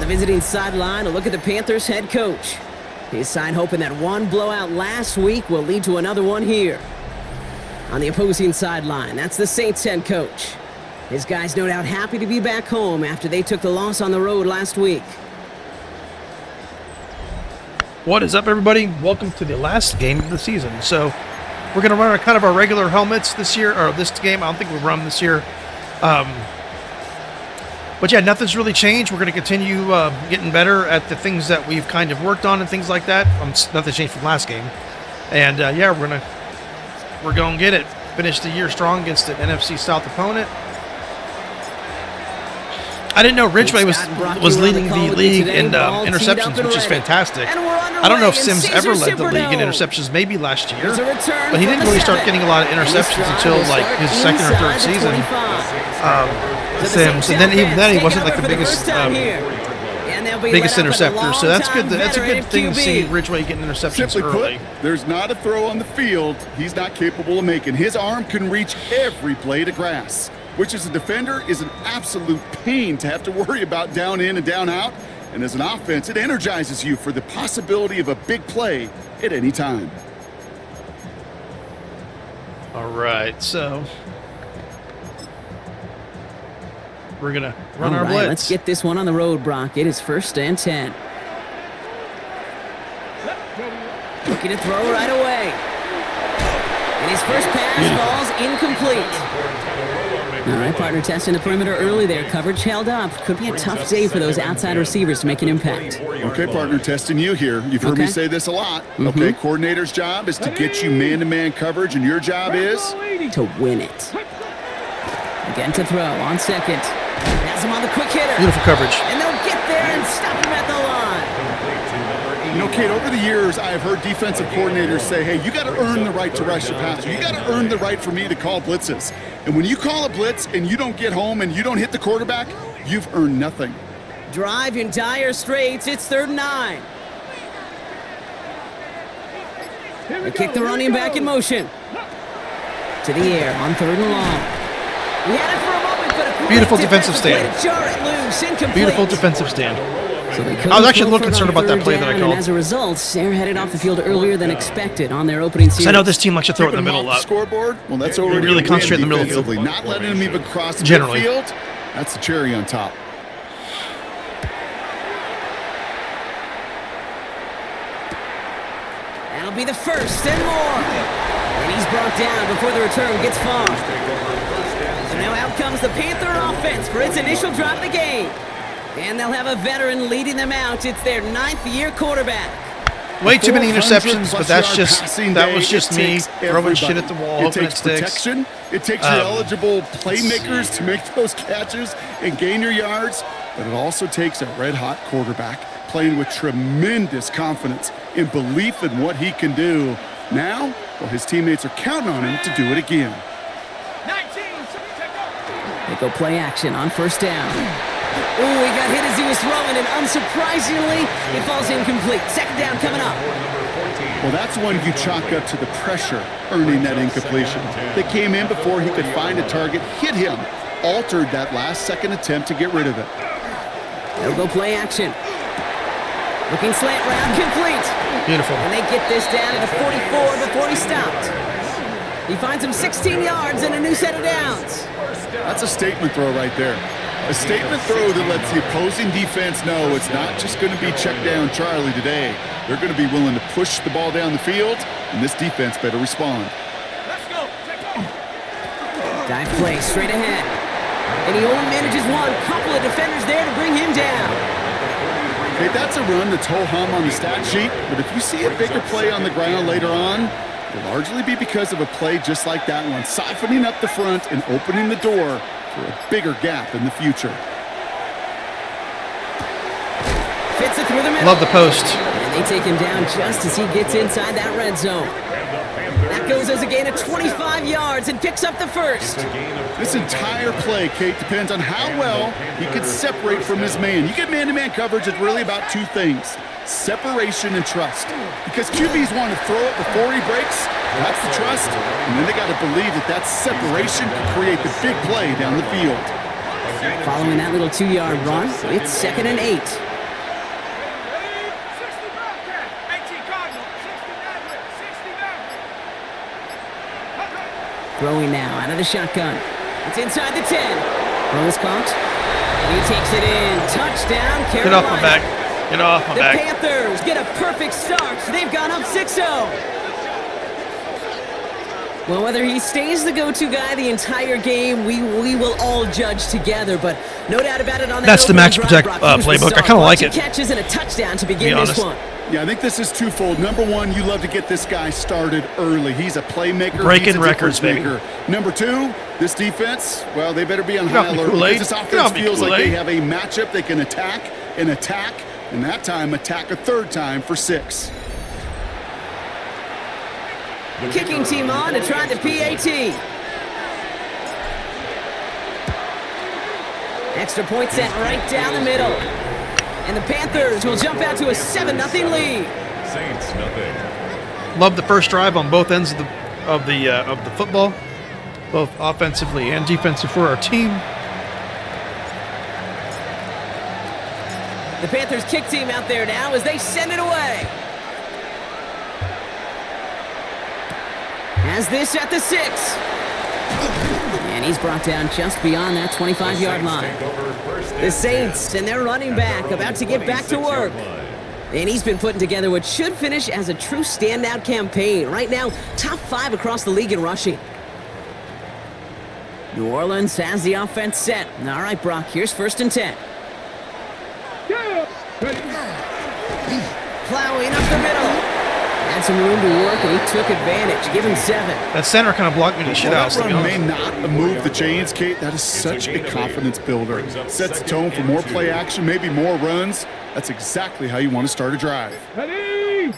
the visiting sideline, a look at the Panthers head coach. His side hoping that one blowout last week will lead to another one here. On the opposing sideline, that's the Saints head coach. His guys no doubt happy to be back home after they took the loss on the road last week. What is up, everybody? Welcome to the last game of the season. So we're going to run kind of our regular helmets this year, or this game. I don't think we'll run them this year. But yeah, nothing's really changed. We're going to continue getting better at the things that we've kind of worked on and things like that. Nothing changed from last game. And yeah, we're going to get it. Finish the year strong against an NFC South opponent. I didn't know Ridgway was leading the league in interceptions, which is fantastic. I don't know if Sims ever led the league in interceptions, maybe last year, but he didn't really start getting a lot of interceptions until like his second or third season. Sims, and then even then he wasn't like the biggest interceptor. So that's good. That's a good thing to see Ridgway getting interceptions early. There's not a throw on the field he's not capable of making. His arm can reach every blade of grass, which as a defender is an absolute pain to have to worry about down in and down out. And as an offense, it energizes you for the possibility of a big play at any time. All right, so we're going to run our blitz. Let's get this one on the road, Brock. It is 1st and 10. Looking to throw right away. And his first pass falls incomplete. All right, partner testing the perimeter early there. Coverage held up. Could be a tough day for those outside receivers to make an impact. Okay, partner testing you here. You've heard me say this a lot. Okay, coordinator's job is to get you man-to-man coverage, and your job is to win it. Again to throw on second. Has him on the quick hitter. Beautiful coverage. And they'll get there and stop him at the line. You know, Kate, over the years, I have heard defensive coordinators say, hey, you got to earn the right to rush your passer. You got to earn the right for me to call blitzes. And when you call a blitz and you don't get home and you don't hit the quarterback, you've earned nothing. Drive in dire straits. It's 3rd and 9. They kick the running back in motion. To the air on 3rd and long. We had it for a moment, but a beautiful defensive stand. Beautiful defensive stand. So I was actually a little concerned about that play that I called. And as a result, Sayre headed off the field earlier than expected on their opening series. I know this team likes to throw it in the middle a lot. Scoreboard? Well, that's already really concentrate in the middle of the field. Not letting them even cross the Generally. field. That's the cherry on top. That'll be the first and more. And he's brought down before the return gets far. So now out comes the Panther offense for its initial drive of the game. And they'll have a veteran leading them out. It's their 9th-year quarterback. Way too many interceptions, but that was just me throwing shit at the wall, hoping it sticks. Protection. It takes your eligible playmakers to make those catches and gain your yards, but it also takes a red-hot quarterback playing with tremendous confidence and belief in what he can do. Now, well, his teammates are counting on him to do it again. They go play action on 1st down. Ooh, he got hit as he was throwing, and unsurprisingly, it falls incomplete. 2nd down coming up. Well, that's one you chalk up to the pressure earning that incompletion. They came in before he could find a target, hit him, altered that last-second attempt to get rid of it. They'll go play action. Looking slant round, complete. Beautiful. And they get this down to the 44 before he stopped. He finds him 16 yards and a new set of downs. That's a statement throw right there. A statement throw that lets the opposing defense know it's not just going to be check down Charlie today. They're going to be willing to push the ball down the field, and this defense better respond. Let's go. Dive play straight ahead. And he only manages one. Couple of defenders there to bring him down. Okay, that's a run that's ho-hum on the stat sheet, but if you see a bigger play on the ground later on, it'll largely be because of a play just like that one, softening up the front and opening the door for a bigger gap in the future. Fits it through the middle. Love the post. And they take him down just as he gets inside that red zone. That goes as a gain of 25 yards and picks up the first. This entire play, Kate, depends on how well he can separate from his man. You get man-to-man coverage, it's really about two things: separation and trust. Because QBs want to throw it before he breaks. That's the trust. And then they got to believe that that separation can create the big play down the field. Following that little 2-yard run, it's 2nd and 8. Throwing now out of the shotgun. It's inside the 10. Throws caught. And he takes it in. Touchdown, Carolina. Get off my back. Get off my back. The Panthers get a perfect start. They've gone up 6-0. Well, whether he stays the go-to guy the entire game, we will all judge together. But no doubt about it on that. That's the Max Protect playbook. I kind of like it. Catches and a touchdown to begin this one. Yeah, I think this is twofold. Number one, you love to get this guy started early. He's a playmaker. Breaking records, baby. Number two, this defense, well, they better be on high alert because this offense feels like they have a matchup they can attack, and that time attack a third time for 6. Kicking team on to try the PAT. Extra point set right down the middle. And the Panthers will jump out to a 7-0 lead. Saints nothing. Love the first drive on both ends of the football, both offensively and defensive for our team. The Panthers kick team out there now as they send it away. Has this at the 6. And he's brought down just beyond that 25-yard line. The Saints and their running back about to get back to work. And he's been putting together what should finish as a true standout campaign. Right now, top 5 across the league in rushing. New Orleans has the offense set. All right, Brock, here's 1st and 10. Plowing up the middle. Had some room to work, and he took advantage. Give him 7. That center kind of blocked me the shit out. That run may not move the chains, Kate. That is such a confidence builder. Sets the tone for more play action, maybe more runs. That's exactly how you want to start a drive. Ready?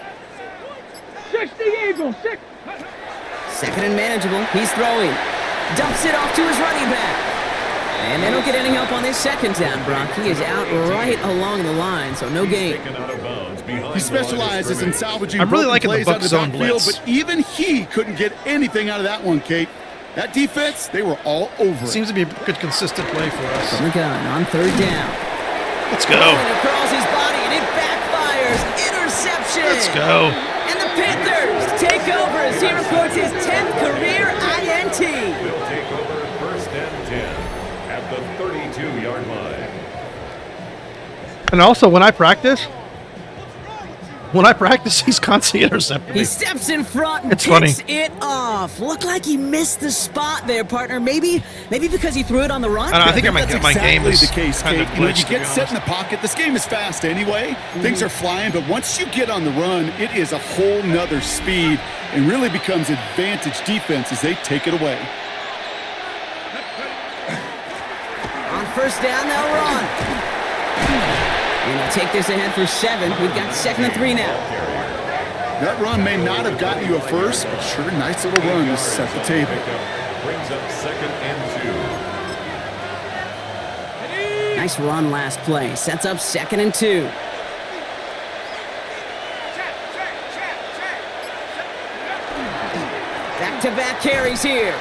60 Eagles, 6. 2nd and manageable. He's throwing. Dumps it off to his running back. And they don't get any help on this 2nd down, Brock. He is out right along the line, so no gain. He specializes in salvaging I'm really liking plays the out of Bucs the zone backfield, blitz. but even he couldn't get anything out of that one, Kate. That defense, they were all over it. Seems to be a good, consistent play for us. From the gun on 3rd down. Let's go. And across his body, and it backfires. Interception. Let's go. And the Panthers take over as he records his 10th career INT. Will take over 1st and 10 at the 32-yard line. And also, when I practice, he's constantly intercepting me. He steps in front and It's funny. picks it off. Looked like he missed the spot there, partner. Maybe because he threw it on the run. I think my That's game exactly is the case, kind Kate. of You know, glitched, you to be get set in the honest. pocket. This game is fast anyway. Things are flying, but once you get on the run, it is a whole nother speed and really becomes advantage defense as they take it away. On 1st down, they'll run. And they'll take this ahead for 7. We've got 2nd and 3 now. That run may not have gotten you a first, but sure, nice little run to set the table. Brings up 2nd and 2. Nice run last play. Sets up 2nd and 2. Back-to-back carries here.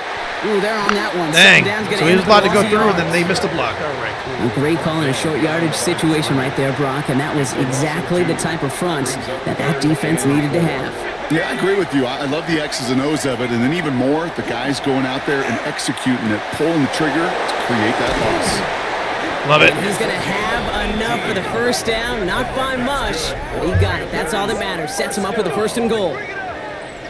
Ooh, they're on that one. Dang. Down's gonna So he end was up allowed to go loss of through, and then yards. they missed a block. All right, cool. A great call in a short yardage situation right there, Brock, and that was exactly the type of front that defense needed to have. Yeah, I agree with you. I love the X's and O's of it, and then even more, the guys going out there and executing it, pulling the trigger to create that loss. Love it. He's going to have enough for the 1st down, not by much, but he got it. That's all that matters. Sets him up with a 1st and goal.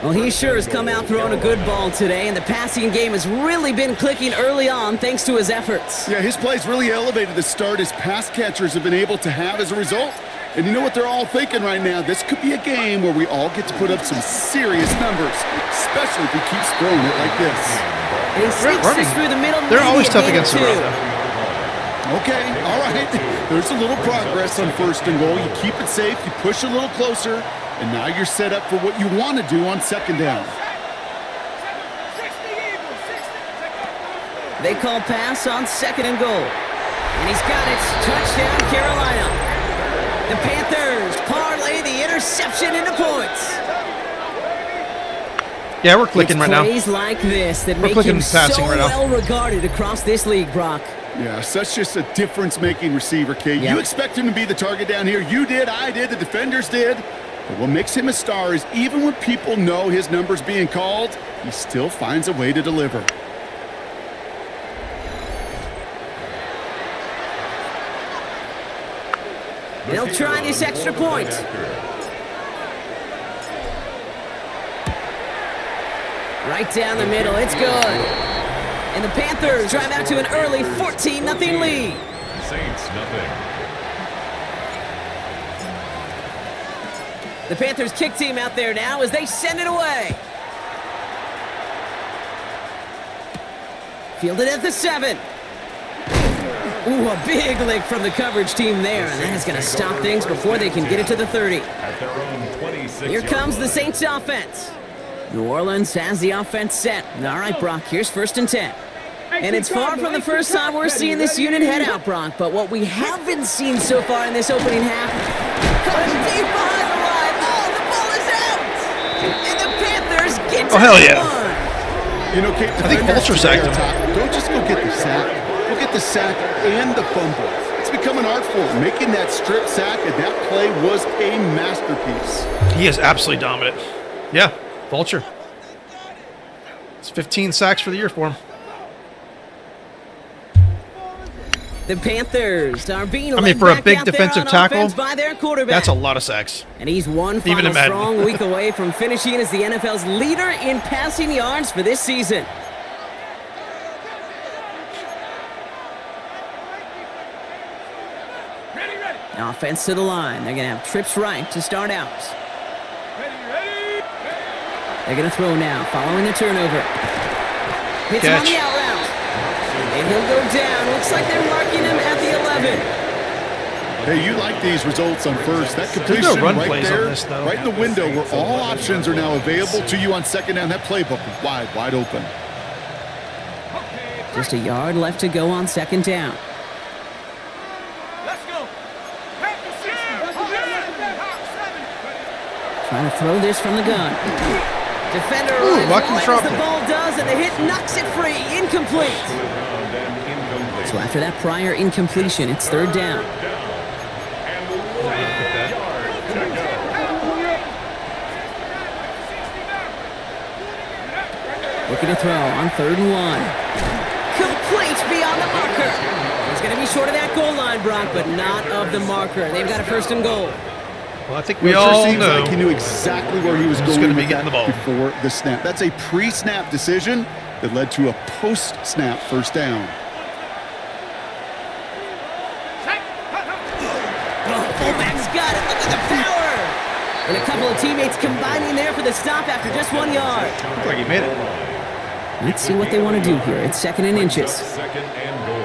Well, he sure has come out throwing a good ball today, and the passing game has really been clicking early on thanks to his efforts. Yeah, his plays really elevated the start his pass catchers have been able to have as a result. And you know what they're all thinking right now? This could be a game where we all get to put up some serious numbers, especially if he keeps throwing it like this. And he sneaks this through the middle. They're maybe always a tough gain against the or run. two. though. Okay, all right. There's a little progress on 1st and goal. You keep it safe, you push a little closer, and now you're set up for what you want to do on 2nd down. They call pass on 2nd and goal. And he's got it. Touchdown, Carolina. The Panthers parlay the interception into points. Yeah, we're clicking right now. Plays like this that We're make clicking him and so passing right now. well regarded across this league, Brock. Yeah, such just a difference-making receiver, Kate. Yep. You expect him to be the target down here. You did, I did, the defenders did. But what makes him a star is even when people know his number's being called, he still finds a way to deliver. They'll try this extra point. Right down the middle, it's good. And the Panthers drive out to an early 14-0 lead. Saints, nothing. The Panthers kick team out there now as they send it away. Fielded at the 7. Ooh, a big lick from the coverage team there, and that is going to stop things before they can get it to the 30. At their own 26. Here comes the Saints offense. New Orleans has the offense set. All right, Brock, here's 1st and 10. And it's far from the first time we're seeing this unit head out, Brock, but what we haven't seen so far in this opening half comes deep behind the line. Oh, the ball is out! And the Panthers get to hell yeah. You know, Kate, I think Vulture sacked him. Don't just go get the sack. Go get the sack and the fumble. It's become an art form. Making that strip sack, and that play was a masterpiece. He is absolutely dominant. Yeah, Vulture. It's 15 sacks for the year for him. The Panthers are being for a led big back out there defensive on tackle, offense by their quarterback. That's a lot of sacks. And he's one Even final in Madden. strong week away from finishing as the NFL's leader in passing yards for this season. Offense to the line. They're going to have trips right to start out. They're going to throw now, following the turnover. Hits him on Catch. the out route. And he'll go down. Looks like they're marking him at the 11. Hey, you like these results on first. That no completion run right plays on there, this, though. right in the window where all options are now available to you on 2nd down. That playbook wide open. Just a yard left to go on 2nd down. Trying to throw this from the gun. Defender arrives lucky right drop as the it. ball does, and the hit knocks it free. Incomplete. So after that prior incompletion, it's 3rd down. Looking to throw on 3rd and 1. Complete beyond the marker. He's going to be short of that goal line, Brock, but not of the marker. They've got a 1st and goal. Well, I think we It sure all seems know like he knew exactly where he was He's going gonna be with getting that the ball. before the snap. That's a pre-snap decision that led to a post-snap 1st down. Fullback's got it. Look at the power. And a couple of teammates combining there for the stop after just 1 yard. Looks like he made it. Let's see what they want to do here. It's 2nd and inches. 2nd and goal.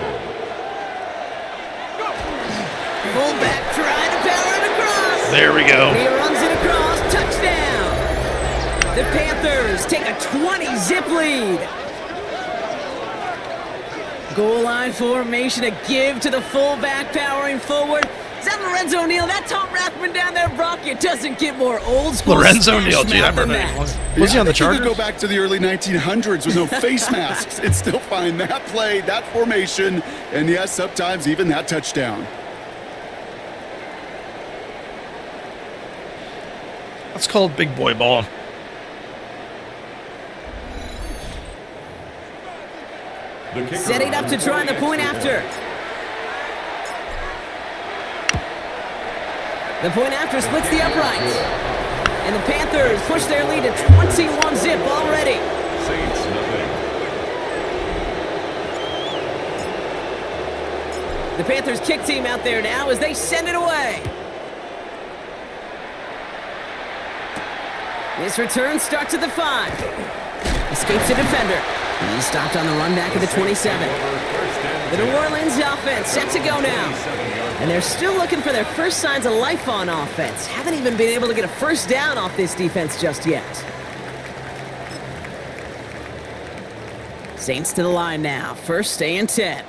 Fullback trying to power it across. There we go. He runs it across. Touchdown. The Panthers take a 20-zip lead. Goal line formation, a give to the fullback powering forward. Is that Lorenzo Neal? That Tom Rathman down there, Brock? It doesn't get more old school. Lorenzo smash Neal, gee, I mouth than remember that. that. Was he on the I think you could Chargers? go back to the early 1900s with no face masks and still find that play, that formation, and yes, sometimes even that touchdown. That's called big boy ball. The kicker Setting up to try the point after. The point after splits the uprights. And the Panthers push their lead to 21-zip already. Saints, nothing. The Panthers kick team out there now as they send it away. This return starts at the 5. Escapes the defender. He's stopped on the run back at the 27. The New Orleans offense set to go now. And they're still looking for their first signs of life on offense. Haven't even been able to get a 1st down off this defense just yet. Saints to the line now. 1st and 10.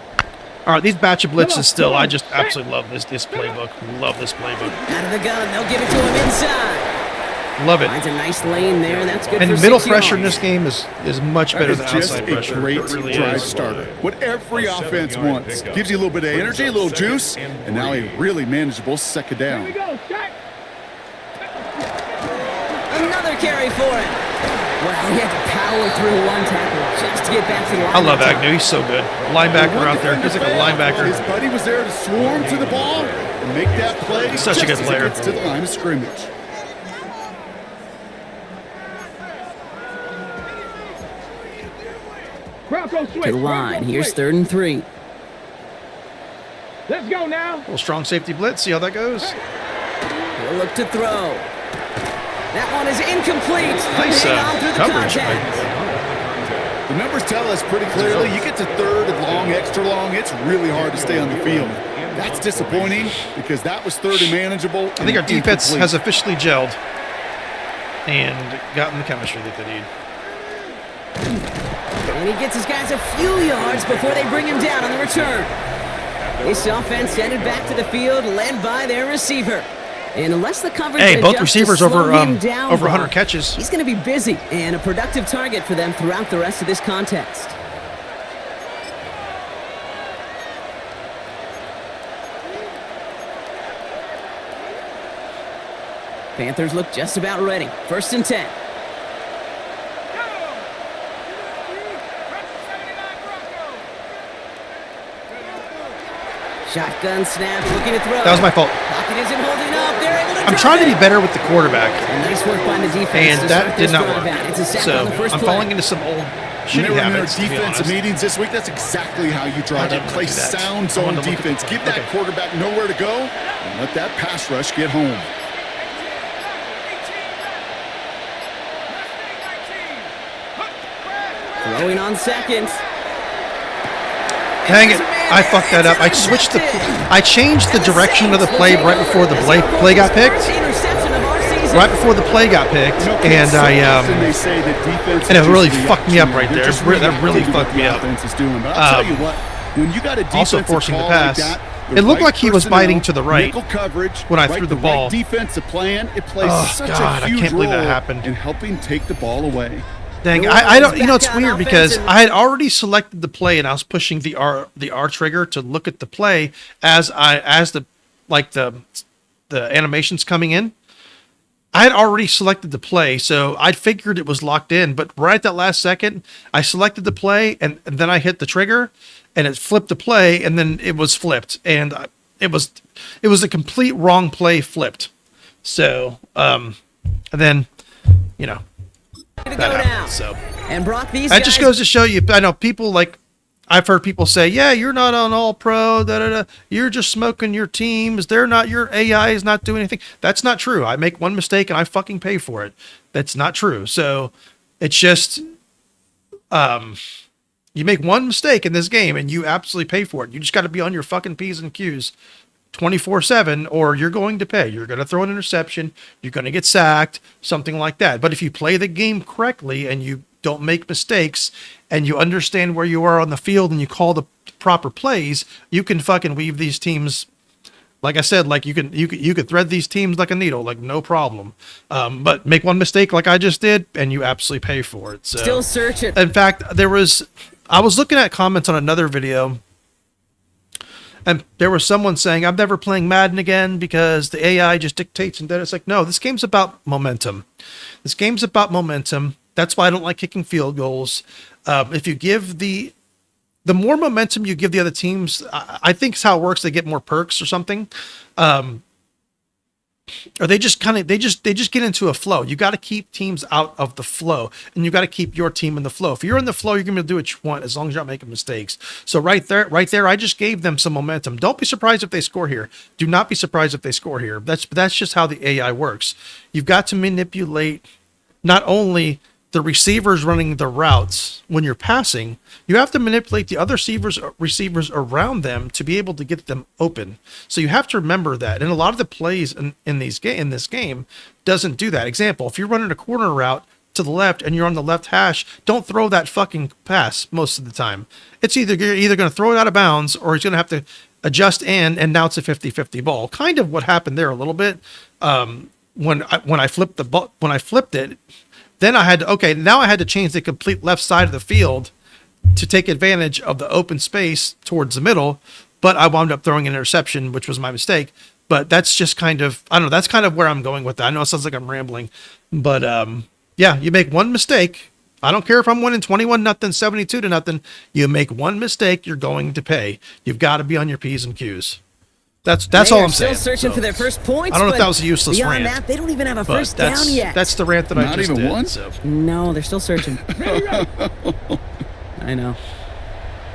All right, these batch of blitzes still, I just absolutely love this playbook. Love this playbook. Out of the gun. They'll give it to him inside. Love it. Finds a nice lane there, and that's good And for middle 6 pressure in yards. this game is much better than It's just outside a pressure. great It really drive is. starter. What every offense wants. Gives you a little bit of energy, a little juice, and now a really manageable 2nd Here down. we go, check. carry for him. Well, he had to power through one tackle just to get back to the line. I love Agnew. He's so good. Linebacker out there. He's like a linebacker. His buddy was there to swarm to the ball and make that play. He's such a good player. Gets to the line of scrimmage. Bronco switch. To the line. Bronco Here's switch. 3rd and 3. Let's go now. Little strong safety blitz. See how that goes? He'll look to throw. That one is incomplete. Nice Hang on through the coverage. contact. The numbers tell us pretty clearly, you get to 3rd and long, extra long, it's really hard to stay on the field. That's disappointing because that was 3rd and manageable. I think our defense has officially gelled and gotten the chemistry that they need. And he gets his guys a few yards before they bring him down on the return. This offense headed back to the field, led by their receiver. And unless the coverage Hey, both adjusts to receivers slow over him down, over 100 Bob, catches. he's going to be busy and a productive target for them throughout the rest of this contest. Panthers look just about ready. 1st and 10. Shotgun snap, looking to throw. That was my fault. Pocket isn't holding up. They're able to I'm drop trying to be it. better with the quarterback, And nice work by the defense. and to that start did this not drive work. out. It's a sack So on the first I'm play. falling into some old shitty Whenever in our habits, to be defensive honest. meetings this week, that's exactly how you drive I it. didn't Play do that. sound I zone wanted to look at defense. the- Give that okay. quarterback nowhere to go and let that pass rush get home. Throwing on 2nd. Dang it! I fucked that up. I switched the. I changed the direction of the play right before the play got picked. Right before the play got picked, and and it really fucked me up right there. That really fucked me up. I'll tell you what, when you got a Also defensive forcing the call pass. like that, It looked like he was personnel, biting to the right nickel coverage, when I threw the ball. Right defensive plan, it plays Oh, such God, a I huge can't believe that role happened. in helping take the ball away. Dang, New I don't. Orleans You know, it's back on weird because offense and- I had already selected the play and I was pushing the R trigger to look at the play as the animations coming in. I had already selected the play, so I figured it was locked in. But right at that last second, I selected the play and then I hit the trigger, and it flipped the play, and then it was flipped, and it was a complete wrong play flipped. So, and then, you know. To go That now. happened, so And Brock, these that guys just goes to show you. I know people like I've heard people say, "Yeah, you're not on All Pro. Da, da, da. You're just smoking your teams. They're not. Your AI is not doing anything." That's not true. I make one mistake and I fucking pay for it. That's not true. So it's just, you make one mistake in this game and you absolutely pay for it. You just got to be on your fucking P's and Q's 24/7, or you're going to pay. You're going to throw an interception. You're going to get sacked, something like that. But if you play the game correctly and you don't make mistakes and you understand where you are on the field and you call the proper plays, you can fucking weave these teams. Like I said, like you could thread these teams like a needle, like no problem. But make one mistake like I just did, and you absolutely pay for it. So, still searching. in fact, I was looking at comments on another video, and there was someone saying, "I'm never playing Madden again because the AI just dictates." And then it's like, no, this game's about momentum. This game's about momentum. That's why I don't like kicking field goals. If you give the more momentum you give the other teams, I think is how it works. They get more perks or something. Or they just get into a flow. You got to keep teams out of the flow, and you got to keep your team in the flow. If you're in the flow, you're going to do what you want as long as you're not making mistakes. So right there, I just gave them some momentum. Don't be surprised if they score here. Do not be surprised if they score here. That's just how the AI works. You've got to manipulate not only the receivers running the routes when you're passing, you have to manipulate the other receivers around them to be able to get them open. So you have to remember that. And a lot of the plays in this game doesn't do that. Example, if you're running a corner route to the left and you're on the left hash, don't throw that fucking pass most of the time. You're either going to throw it out of bounds or he's going to have to adjust in, and now it's a 50-50 ball. Kind of what happened there a little bit. When I flipped it, then I had to change the complete left side of the field to take advantage of the open space towards the middle, but I wound up throwing an interception, which was my mistake. But that's just kind of, I don't know, that's kind of where I'm going with that. I know it sounds like I'm rambling, but Yeah, you make one mistake. I don't care if I'm winning 21-0, 72-0. You make one mistake, you're going to pay. You've got to be on your P's and Q's. That's all I'm saying. Still searching for their first points. I don't know if that was a useless beyond rant. That, they don't even have a but first down yet. That's the rant that I Not just even did. one? So. No, they're still searching. I know.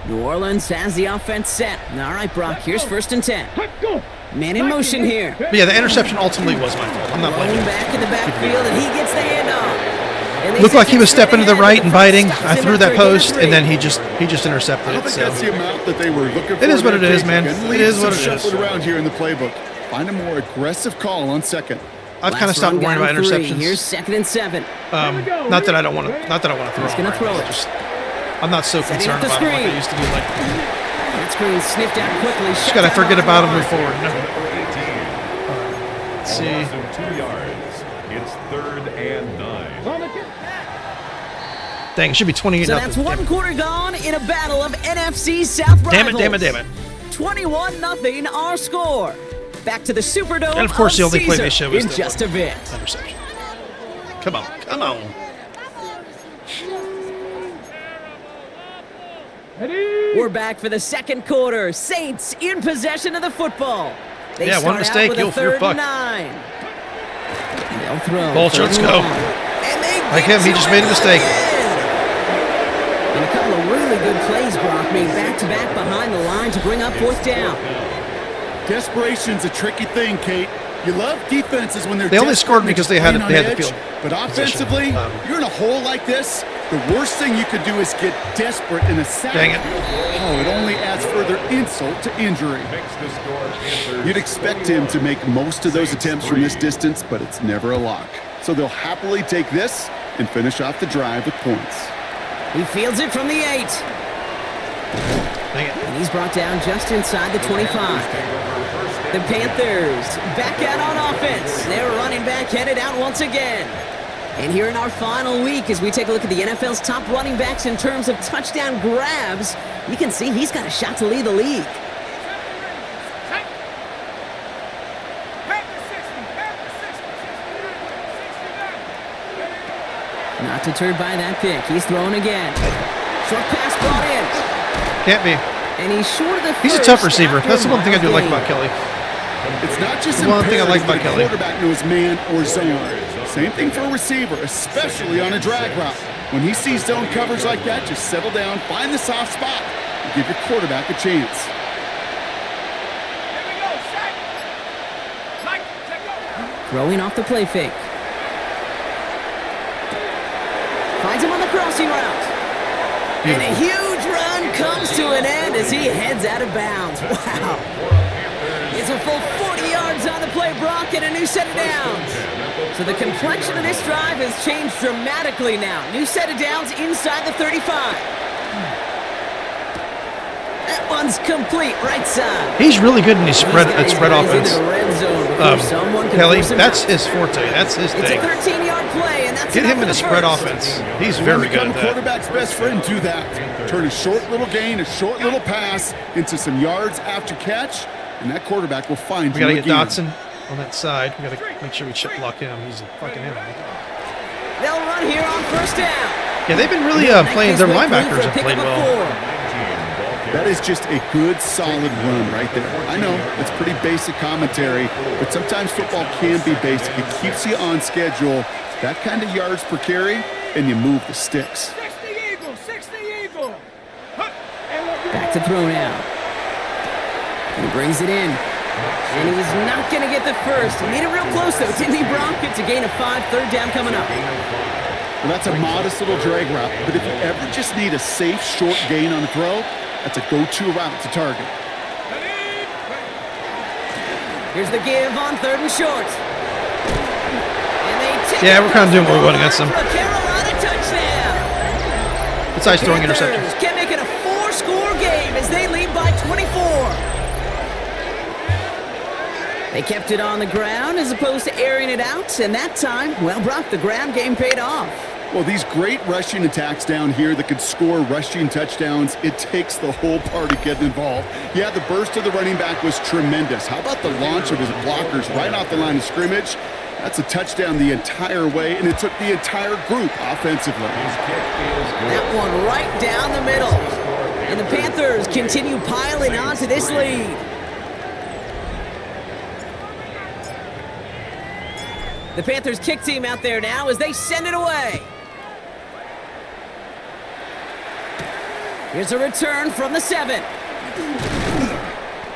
New Orleans has the offense set. All right, Brock, here's 1st and 10. Go. Man in motion here. But yeah, the interception ultimately was my fault. I'm not Rolling blaming back in the backfield, and he gets the handoff. And they Looked like he was straight stepping to the ahead, right but and biting. stops I him threw after that a gain of post, 3. and then he just intercepted I don't it. think So that's the amount that they were looking for. It is what in it that is, case. man. Gonna It leave is some what it is. shuffled around here in the playbook. Find a more aggressive call on second. I've kind of Last stopped run worrying got about him 3. interceptions. Here's 2nd and 7. Not that I don't want to. Not that I want to throw. He's gonna them, throw right? it. Just, I'm not so Setting up concerned the about them like screen. I used to be. Like, That screen sniffed out quickly. just gotta forget about him, move forward. No. Number 18. Let's see. Loss of 2 yards. It's 3rd and 9. Dang, it should be 28-0. So that's one quarter gone in a battle of NFC South rivals. Damn it. 21-0 our score. Back to the Superdome. And of course, the only play they Caesar show is in the just a bit. Interception. Come on. We're back for the second quarter. Saints in possession of the football. They Yeah, one start mistake, out with a you're 3rd fucked. and 9. They'll throw. Bolch, let's 3rd and go. long. And they Like get him, he to just it made a mistake. again. And a couple of really good plays, Brock, made back-to-back behind the line to bring up 4th down. Desperation's a tricky thing, Kate. You love defenses when they're They only desperate scored and because they're they had playing the on edge. field But position. offensively, you're in a hole like this. The worst thing you could do is get desperate in a sack. Dang it. Oh, it only adds further insult to injury. Makes the score Panthers You'd expect him to make most of those attempts from this distance, but it's never a lock. So they'll happily take this and finish off the drive with points. He fields it from the 8. Dang it. And he's brought down just inside the 25. The Panthers back out on offense. Their running back headed out once again. And here in our final week, as we take a look at the NFL's top running backs in terms of touchdown grabs, you can see he's got a shot to lead the league. Not deterred by that pick. He's throwing again. Short pass brought in. Can't be. And he's short of the He's a first tough receiver. after That's the one thing I do like a about Kelly. It's not just One thing I like imperative that about a Kelly. quarterback knows man or zone. Same thing for a receiver, especially on a drag route. When he sees zone coverage like that, just settle down, find the soft spot, and give your quarterback a chance. Throwing off the play fake. Finds him on the crossing route. And a huge run comes to an end as he heads out of bounds. Wow. It's a full 40 yards on the play, Brock, and a new set of downs. So the complexion of this drive has changed dramatically now. New set of downs inside the 35. That one's complete, right side. He's really good in his spread He's got his guys offense. into the red zone before someone can Kelly, force him that's out. his forte. That's his It's thing. a 13-yard play, and that's Get him enough in a for the spread first. offense. He's When very you good become at a that. quarterback's best friend, do that. Turn a short little gain, a short little pass into some yards after catch, and that quarterback will find We you got to get again. Dotson on that side. We got to make sure we chip block him. He's a fucking animal. They'll run here on 1st down. Yeah, they've been really playing. Their linebackers have played well. That is just a good, solid run right there. I know, it's pretty basic commentary, but sometimes football can be basic. It keeps you on schedule, that kind of yards per carry, and you move the sticks. 60 Eagle. Back to throw now. He brings it in. And he's not going to get the first. He made it real close, though, didn't he, Brock? It's a gain of 5, 3rd down coming up. Well, that's a modest little drag route, but if you ever just need a safe, short gain on a throw, that's a go-to route to target. Here's the give on 3rd and short. And they take Yeah, we're kind of doing what we want against them. for a Carolina touchdown. Besides throwing Panthers interceptions. can make it a 4-score game as they lead by 24. They kept it on the ground as opposed to airing it out, and that time, well, Brock, the ground game paid off. Well, these great rushing attacks down here that could score rushing touchdowns, it takes the whole party getting involved. Yeah, the burst of the running back was tremendous. How about the launch of his blockers right off the line of scrimmage? That's a touchdown the entire way, and it took the entire group offensively. That one right down the middle. And the Panthers continue piling on to this lead. The Panthers kick team out there now as they send it away. Here's a return from the 7.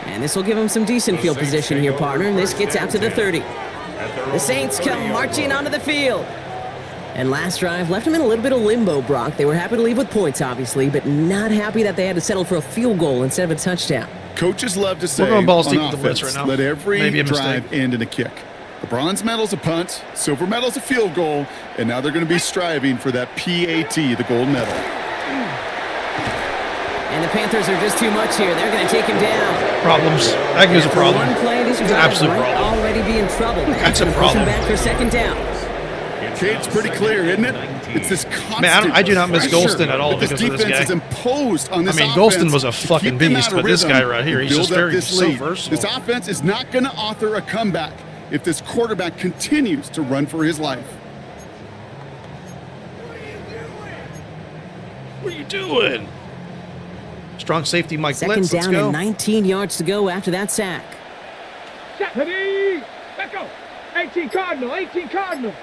And this will give them some decent field position here, partner. This gets out to the 30. The Saints come marching onto the field. And last drive left them in a little bit of limbo, Brock. They were happy to leave with points, obviously, but not happy that they had to settle for a field goal instead of a touchdown. Coaches love to say We're going balls on deep with the offense, blitz right now. let every Maybe a drive mistake. end in a kick. The bronze medal's a punt, silver medal's a field goal, and now they're going to be striving for that PAT, the gold medal. And the Panthers are just too much here. They're going to take him down. Problems. Agnew's a problem. One play, this It's an guy absolute might problem. already be in trouble. That's a Push him problem. back for second down. Okay, it's pretty clear, isn't it? It's this constant Man, I do not miss pressure Golston at all that this because of this defense guy. is imposed on this I mean, offense Golston was a to fucking keep them beast, out of but this rhythm guy right here, and he's just build up very this so lead. versatile. This offense is not going to author a comeback if this quarterback continues to run for his life. What are you doing? Strong safety, Mike Second Blitz. Let's down go. and 19 yards to go after that sack. Ready? Let's go. 18 Cardinal, 18 Cardinal.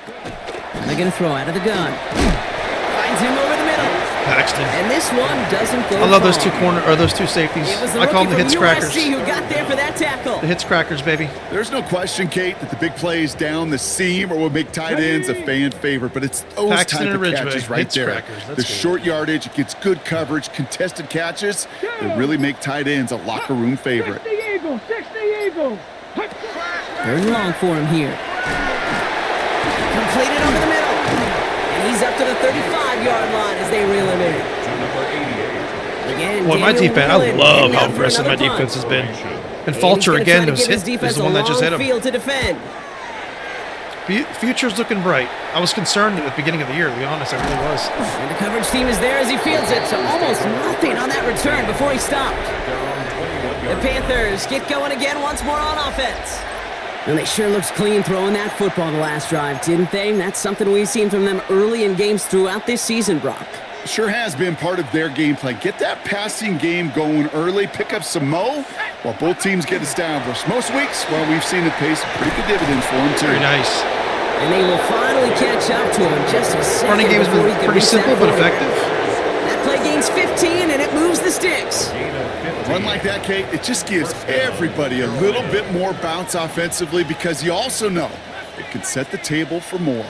They're going to throw out of the gun. Finds him over the middle. Paxton. And this one doesn't go I love those far. those two safeties. It was the I call rookie them the from hits crackers. USC who got there for that tackle. The hits crackers, baby. There's no question, Kate, that the big plays down the seam or will make tight ends a fan favorite, but it's those Paxton type and of Ridgway, catches right hits there. crackers, that's The good. short yardage, it gets good coverage, contested catches, they really make tight ends a locker room favorite. 60 Eagles, 60 Eagles. Third and long for him here. Completed over the middle. And he's up to the 35-yard line as they reel him in. Again, Boy, my Daniel defense, I Whelan love heading how out for aggressive my another punt. defense has been. And And he's Fulcher gonna again try to was give his hit. Is defense the one a that just hit long him. field to defend. Future's looking bright. I was concerned at the beginning of the year, to be honest. I really was. And the coverage team is there as he fields it, so almost nothing on that return before he stopped. The Panthers get going again once more on offense. And they sure looked clean throwing that football the last drive, didn't they? That's something we've seen from them early in games throughout this season, Brock. Sure has been part of their game plan. Get that passing game going early, pick up some mo while both teams get established. Most weeks, well, we've seen it pay some pretty good dividends for them, too. Very nice. And they will finally catch up to him just a second Running game has before he been can pretty reach simple that but 40. effective. That play gains 15, and it moves the sticks. A run like that, Kate, it just gives everybody a little bit more bounce offensively because you also know it can set the table for more.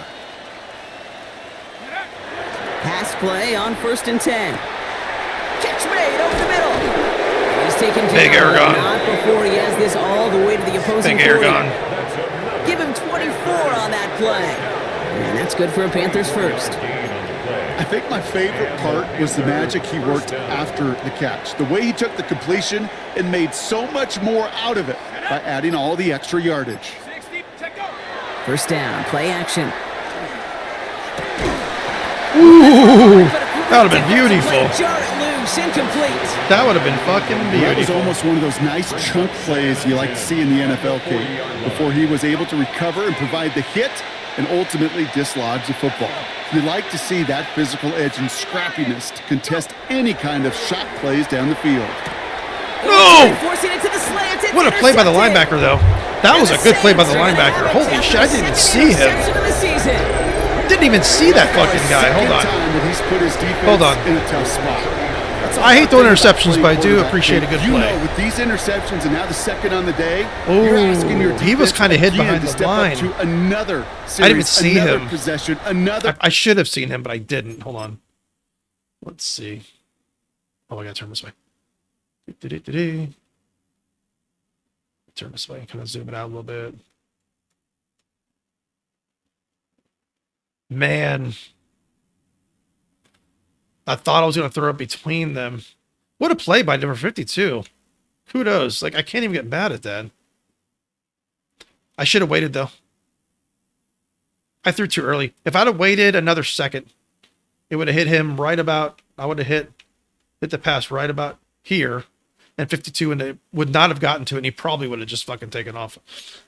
Pass play on 1st and 10. Catch made over the middle. He's taken down. Big air gun. Not before he has this all the way to the opposing Big air 40. gun. Give him 24 on that play. And that's good for a Panthers first. I think my favorite part was the magic he worked after the catch. The way he took the completion and made so much more out of it by adding all the extra yardage. 60, check go. First down, play action. That would have been beautiful. Jar it loose, incomplete. That would have been fucking That was beautiful. almost one of those nice chunk plays you like to see in the NFL, Kate, before he was able to recover and provide the hit and ultimately dislodge the football. You like to see that physical edge and scrappiness to contest any kind of shot plays down the field. No! Forcing it to the slant. It's What a play by the intercepted. linebacker, though. That was a good play by the linebacker. Holy shit, I didn't even see him. Interception of the season. Didn't even see that fucking guy. Hold on. Time that he's put his defense Hold on. in a tough spot. That's all I hate throwing about interceptions, play but I do quarterback, appreciate a good Kate. You play. know, with these interceptions and now the second on the day, Ooh, you're asking your he was defense kinda hid again behind to the step line. up to another series, I didn't even see another him. possession, another. I should have seen him, but I didn't. Hold on. Let's see. Oh, I gotta turn this way. Turn this way. Kind of zoom it out a little bit. Man. I thought I was going to throw it between them. What a play by number 52. Kudos. Like, I can't even get mad at that. I should have waited, though. I threw too early. If I'd have waited another second, it would have hit him right about... I would have hit the pass right about here. and 52, and they would not have gotten to it, and he probably would have just fucking taken off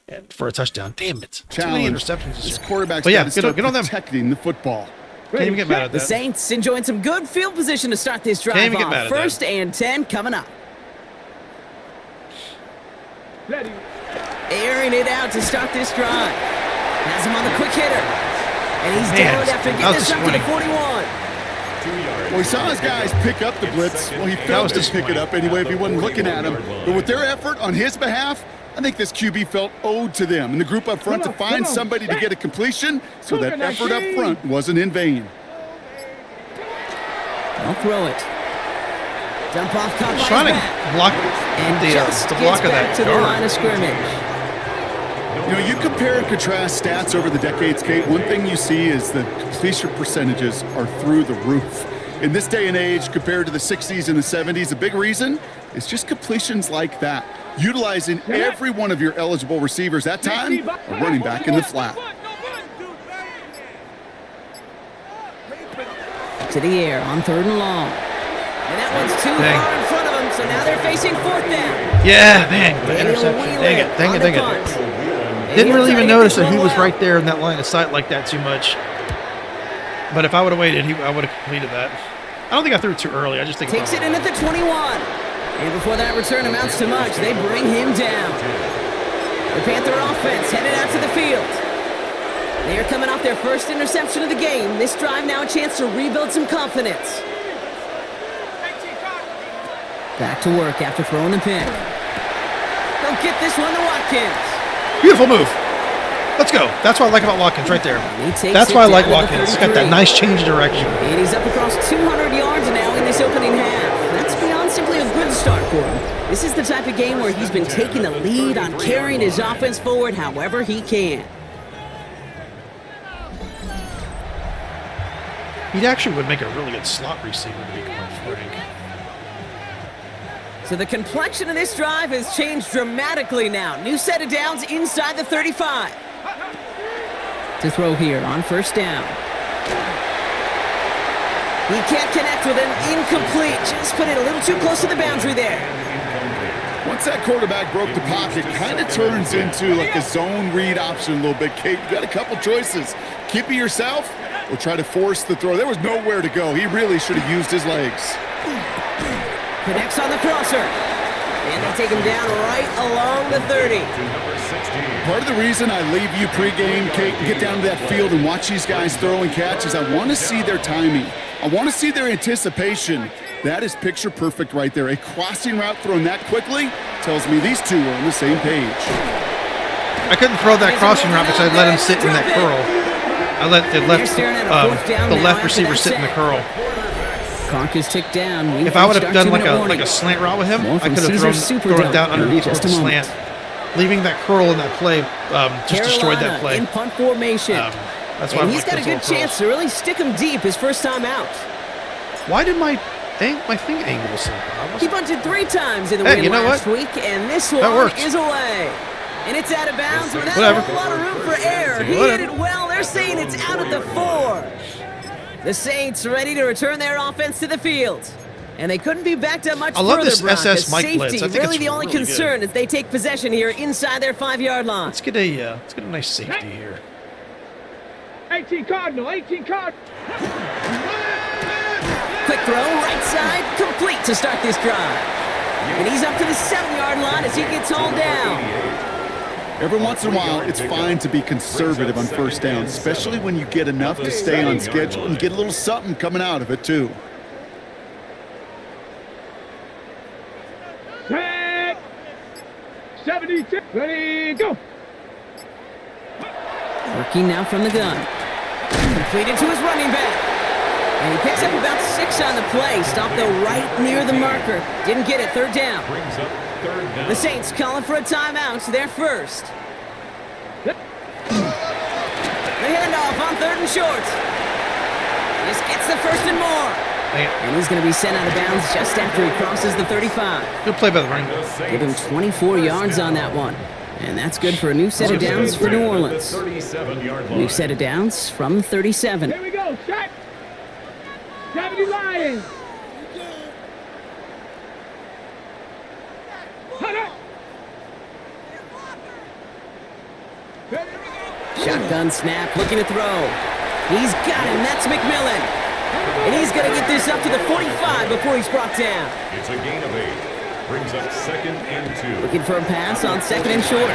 and for a touchdown. Damn it. Too many Challenge. interceptions This this year. quarterback's But yeah, got to start get on them. protecting the football. Can't even get mad at The that. Saints enjoying some good field position to start this drive even get mad off. at that. First and 10 coming up. Ready. Airing it out to start this drive. Has him on the quick hitter. And he's Man, down after that getting was this up to the disappointing. 41. 2 yards. Well, he saw his guys pick up the blitz. Well, he felt to pick it up anyway if he wasn't looking at him. But with their effort on his behalf, I think this QB felt owed to them and the group up front to find somebody to get a completion, so that effort up front wasn't in vain. I'll throw it. Dump off caught by Trying his to back. block And just the gets block of back that to the guard. line of scrimmage. You know, you compare and contrast stats over the decades, Kate. One thing you see is the completion percentages are through the roof. In this day and age, compared to the 60s and the 70s, a big reason is just completions like that. Utilizing every one of your eligible receivers. That time, a running back in the flat. To the air on 3rd and long. And that one's too Dang. far in front of them, so now they're facing 4th down. Yeah, dang. The Daniel interception. Wheeler Dang on it. the punt. Didn't And really he'll even take notice this that he one was well. right there in that line of sight like that too much. But if I would have waited, I would have completed that. I don't think I threw it too early. I just think Takes it in at the 21. And before that return amounts to much, they bring him down. The Panther offense headed out to the field. They are coming off their first interception of the game. This drive now a chance to rebuild some confidence. Back to work after throwing the pick. They'll get this one to Watkins. Beautiful move. Let's go. That's what I like about Watkins right there. And he takes That's it why I like down to the Watkins. He's got that 33. nice change of direction. And he's up across 200 yards now in this opening half. That's beyond simply a good start for him. This is the type of game where he's been taking the lead on carrying his offense forward however he can. He actually would make a really good slot receiver, to be quite frank. So the complexion of this drive has changed dramatically now. New set of downs inside the 35. To throw here on 1st down. He can't connect with him. Incomplete. Just put it a little too close to the boundary there. Once that quarterback broke the pocket, kind of turns into like a zone read option a little bit, Kate. You got a couple choices. Keep it yourself or try to force the throw. There was nowhere to go. He really should have used his legs. Connects on the crosser. And they take him down right along the 30. Part of the reason I leave you pregame, Kate, and get down to that field and watch these guys throw and catch is I want to see their timing. I want to see their anticipation. That is picture perfect right there. A crossing route thrown that quickly tells me these two are on the same page. I couldn't throw that crossing route because I let him sit in that curl. I let the left receiver sit in the curl. Clock is ticked down. If I would have done like a slant route with him, More I from could have Caesar's thrown it Superdome down in underneath just with the a moment. slant. Leaving that curl in that play just destroyed that Carolina play. in punt formation. That's why And I he's like got a those good little chance curls. to really stick him deep his first time out. Why did my thing angle so bad? He bunted 3 times in the Hey, win you know last what? week, and this That one worked. is away. And it's out of bounds without Whatever. a whole lot of room for error. He Whatever. hit it well. They're saying it's out at the 4. The Saints ready to return their offense to the field. And they couldn't be backed up much I love further, this Brock. SS The Mike safety, blitz. I think really it's the only really concern good. as they take possession here inside their 5-yard line. Let's get a nice safety here. 18 Cardinal, 18 Cardinal. Quick throw, right side, complete to start this drive. And he's up to the 7-yard line as he gets hauled down. Every once in a while, it's fine to be conservative on 1st down, especially when you get enough to stay on schedule and get a little something coming out of it, too. Set. 72. Ready, go. Working now from the gun. Completed to his running back. And he picks up about 6 on the play. Stopped though right near the marker. Didn't get it. 3rd down. Brings up 3rd down. The Saints calling for a timeout. They're first. The handoff on 3rd and short. This gets the 1st and more. Dang it. And he's going to be sent out of bounds just after he crosses the 35. Good play by the running The back. Saints Give him 24 yards on that one. And that's good for a new set of downs for New at the Orleans. 37-yard line. New set of downs from 37. Here we go. Shot. 70 Lions. Shotgun snap, looking to throw. He's got him. That's McMillan. And he's going to get this up to the 45 before he's brought down. It's a gain of 8. Brings up 2nd and 2. Looking for a pass on 2nd and short.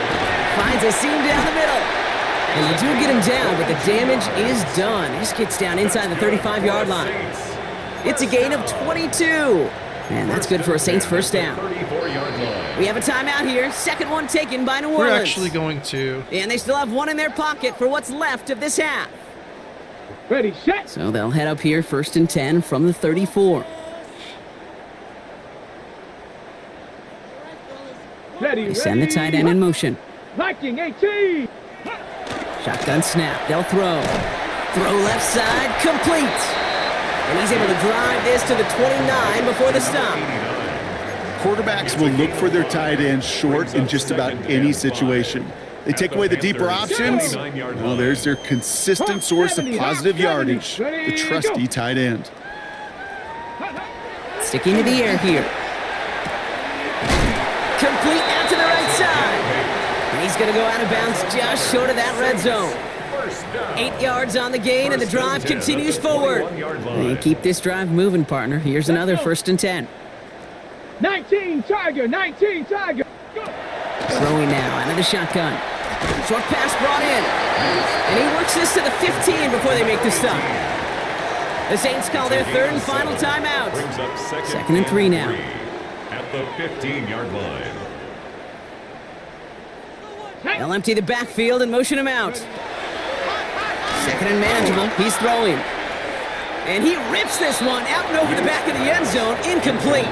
Finds a seam down the middle. And you do get him down, but the damage is done. He just gets down inside the 35-yard line. It's a gain of 22. And that's good for a Saints first down. 34-yard line. We have a timeout here. Second one taken by New We're Orleans. actually going to... And they still have one in their pocket for what's left of this half. Ready, set. So they'll head up here 1st and 10 from the 34. Ready, They send the tight end in motion. Viking 18. Shotgun snap. They'll throw. Throw left side. Complete. And he's able to drive this to the 29 before the stop. Quarterbacks will look for their tight end short in just about any situation. They take away the deeper options. Well, there's their consistent source of positive yardage, the trusty tight end. Sticking to the air here. Complete out to the right side. And he's going to go out of bounds just short of that red zone. 8 yards on the gain, and the drive continues forward. And keep this drive moving, partner. Here's another 1st and 10. 19 Tiger, 19 Tiger. Go. Throwing now out of the shotgun. Short pass brought in. And he works this to the 15 before they make the stop. The Saints call their 3rd and final timeout. 2nd and 3 now. At the 15-yard line. They'll empty the backfield and motion him out. 2nd and manageable. He's throwing. And he rips this one out and over the back of the end zone. Incomplete.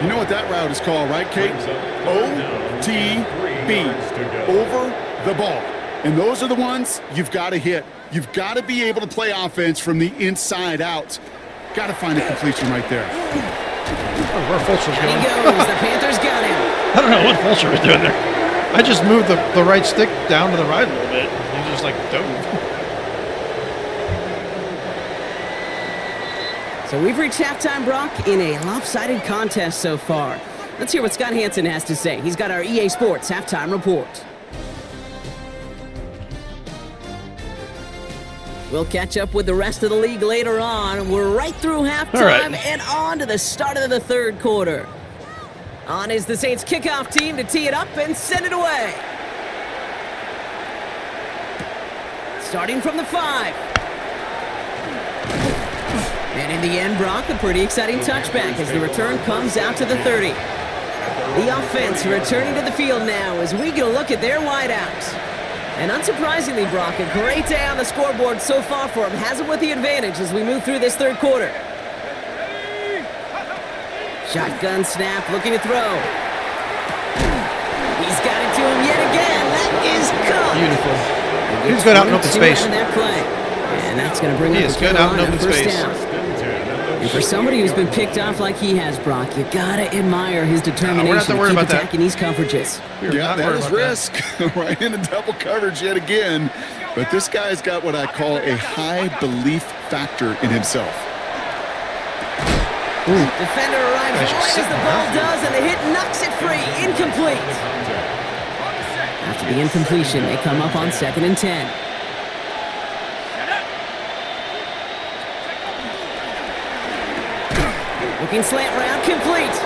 You know what that route is called, right, Kate? OTB. Over the ball. And those are the ones you've got to hit. You've got to be able to play offense from the inside out. Got to find a completion right there. Oh, where Fulcher's There going. he goes. The Panthers got him. I don't know what Fulcher was doing there. I just moved the right stick down to the right a little bit. He just like dove. So we've reached halftime, Brock, in a lopsided contest so far. Let's hear what Scott Hansen has to say. He's got our EA Sports halftime report. We'll catch up with the rest of the league later on. We're right through halftime and on to the start of the 3rd quarter. On is the Saints kickoff team to tee it up and send it away. Starting from the 5. And in the end, Brock, a pretty exciting touchback as the return comes out to the 30. The offense returning to the field now as we get a look at their wideouts. And unsurprisingly, Brock, a great day on the scoreboard so far for him. Has him with the advantage as we move through this 3rd quarter. Shotgun snap, looking to throw. He's got it to him yet again. That is cooked. Beautiful. He's good out in open space. That play. And that's going to bring He up is a good out in open first space. down. And for somebody who's been picked off like he has, Brock, you got to admire his determination to keep attacking these coverages. Yeah, that is risk. Right into double coverage yet again. But this guy's got what I call a high belief factor in himself. Defender arrives right as the ball does, and the hit knocks it free. Incomplete. After the incompletion, they come up on 2nd and 10. Looking slant route, complete.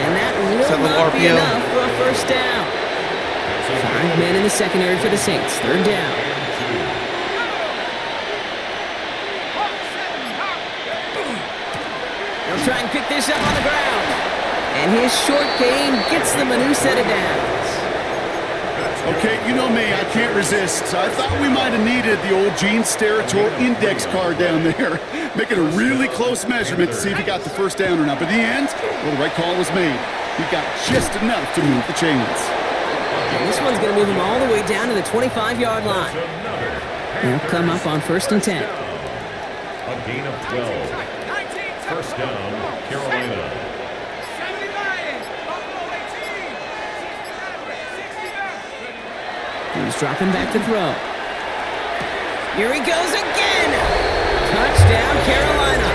And that will not be enough for a first down. 5 men in the secondary for the Saints. 3rd down. They'll try and pick this up on the ground. And his short gain gets them a new set of downs. Okay, you know me, I can't resist. I thought we might have needed the old Gene Steratore index card down there, making a really close measurement to see if he got the first down or not. But in the end, well, the right call was made. He got just enough to move the chains. And this one's going to move him all the way down to the 25-yard line. They'll come up on 1st and 10. A gain of 12. First down, Carolina. He's dropping back to throw. Here he goes again! Touchdown, Carolina.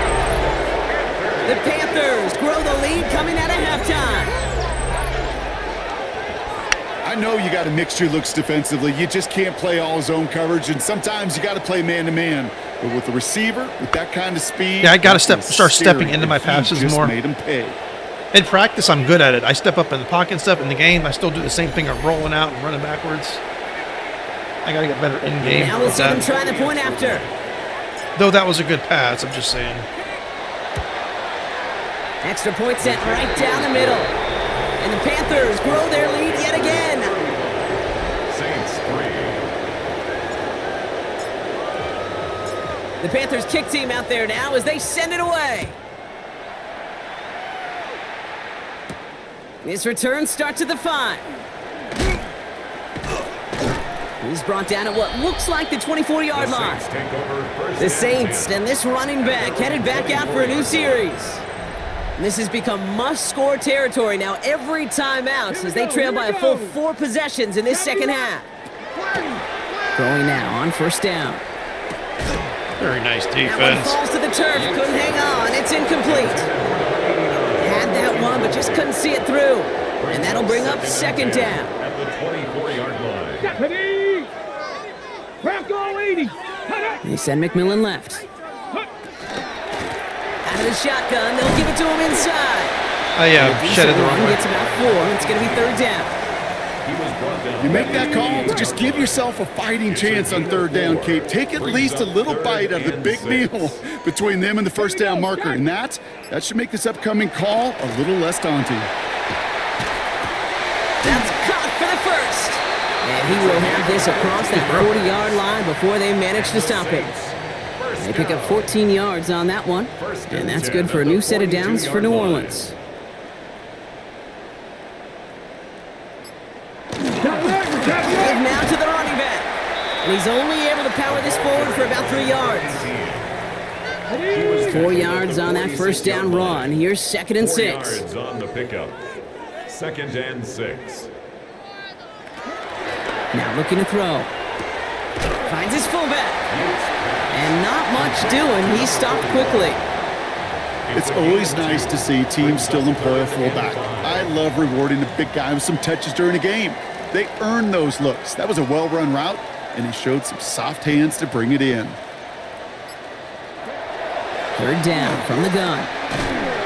The Panthers grow the lead coming out of halftime. I know you got to mix your looks defensively. You just can't play all zone coverage, and sometimes you got to play man-to-man. But with the receiver, with that kind of speed... Yeah, I got to start stepping into my passes more. Made him pay. In practice, I'm good at it. I step up in the pocket and stuff. In the game, I still do the same thing of rolling out and running backwards. I got to get better in-game. Now we'll see him try the point after. Though that was a good pass, I'm just saying. Extra point sent right down the middle. And the Panthers grow their lead yet again. Saints 3. The Panthers kick team out there now as they send it away. This return starts at the 5. He's brought down at what looks like the 24-yard line. The Saints and this running back headed back out for a new series. This has become must-score territory now every time out as they trail by a full 4 possessions in this second half. Throwing now on first down. Very nice That one defense. falls to the turf, couldn't hang on, it's incomplete. Had that one, but just couldn't see it through. And that'll bring up second down. At the 24-yard line. Deputy! Bronco 80! They send McMillan left. Out of the shotgun, they'll give it to him inside. Shedded the wrong way. Gets about 4, it's going to be third down. You make that call to just give yourself a fighting chance on third down, Kate. Take at least a little bite out of the big meal between them and the first down marker. And that should make this upcoming call a little less daunting. That's caught for the first. And he will have this across that 40-yard line before they manage to stop him. They pick up 14 yards on that one. And that's good for a new set of downs for New Orleans. Give now to the running back. And he's only able to power this forward for about 3 yards. 4 yards on that first down run. Here's second and 6. 4 yards on the pickup. Second and 6. Now looking to throw. Finds his fullback. And not much doing. He stopped quickly. It's always nice to see teams still employ a fullback. I love rewarding the big guy with some touches during a game. They earn those looks. That was a well-run route, and he showed some soft hands to bring it in. Third down from the gun.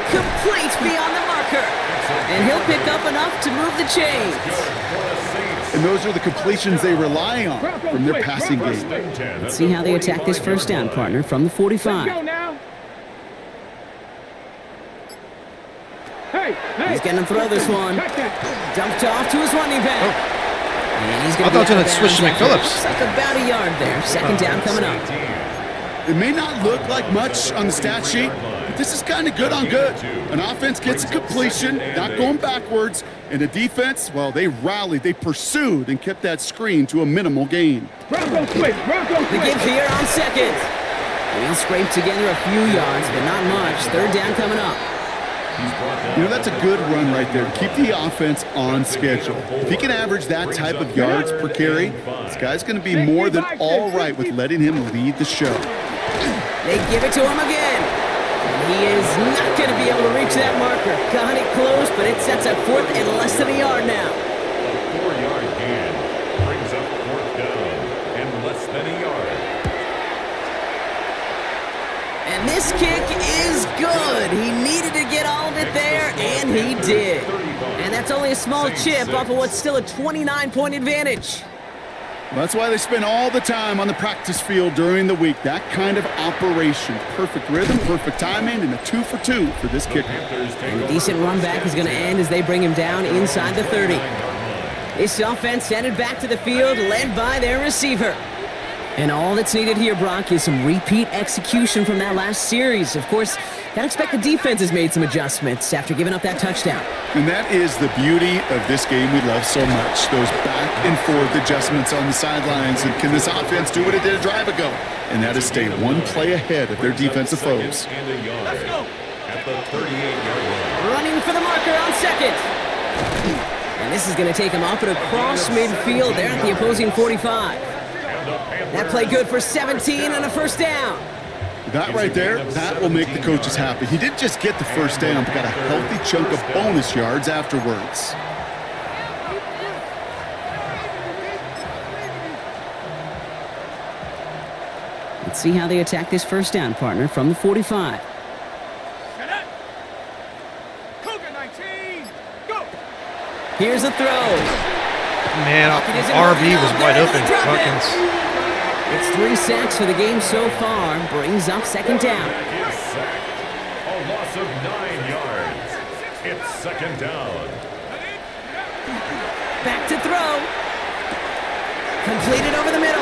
Complete beyond the marker. And he'll pick up enough to move the chains. And those are the completions they rely on from their passing game. Let's see how they attack this first down, partner, from the 45. Go now. Hey, He's going to throw this one. Dumped off to his running back. And he's going to gonna switch to McPhillips. It's like about a yard there. Second down coming up. It may not look like much on the stat sheet, but this is kind of good on good. An offense gets a completion, not going backwards, and the defense, well, they rallied, they pursued, and kept that screen to a minimal gain. Bronco quick, Bronco The quick. give here on second. And he'll scrape together a few yards, but not much. Third down coming up. You know, that's a good run right there to keep the offense on schedule. If he can average that type of yards per carry, this guy's going to be more than all right with letting him lead the show. They give it to him again. And he is not going to be able to reach that marker. Got it close, but it sets up fourth and less than a yard now. A 4-yard gain brings up fourth down and less than a yard. And this kick is good. He needed to get all of it there, and he did. And that's only a small chip off of what's still a 29-point advantage. Well, that's why they spend all the time on the practice field during the week. That kind of operation. Perfect rhythm, perfect timing, and a 2-for-2 for this kicker. And a decent run back is going to end as they bring him down inside the 30. This offense headed back to the field, led by their receiver. And all that's needed here, Brock, is some repeat execution from that last series. Of course, gotta expect the defense has made some adjustments after giving up that touchdown. And that is the beauty of this game we love so much. Those back and forth adjustments on the sidelines. And can this offense do what it did a drive ago? And that is stay one play ahead of their defensive foes. Let's go. At the 38-yard line. Running for the marker on second. And this is gonna take him up and across midfield there at the opposing 45. That play good for 17 and a first down. That right there, that will make the coaches happy. He didn't just get the first down, but got a healthy chunk of bonus yards afterwards. Let's see how they attack this first down, partner, from the 45. Here's a throw. Man, RB was wide open. Hawkins. It's 3 sacks for the game so far. Brings up second down. Is sacked. A loss of 9 yards. It's second down. Back to throw. Completed over the middle.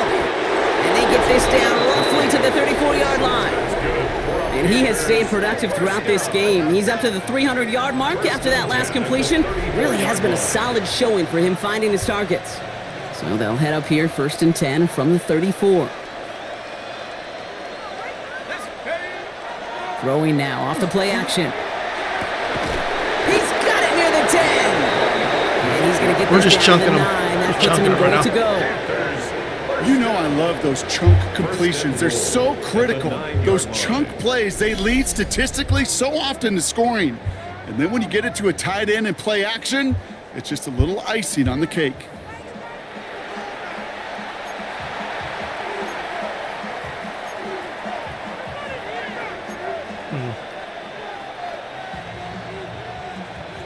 And they get this down roughly to the 34-yard line. And he has stayed productive throughout this game. He's up to the 300-yard mark after that last completion. Really has been a solid showing for him finding his targets. So they'll head up here, 1st and 10 from the 34. Throwing now off the play action. He's got it near the 10. And he's going to get We're this just down to chunking the them. 9. That Just puts him in chunking them goal right to now. go. You know I love those chunk completions. They're so critical. Those chunk plays, they lead statistically so often to scoring. And then when you get it to a tight end and play action, it's just a little icing on the cake.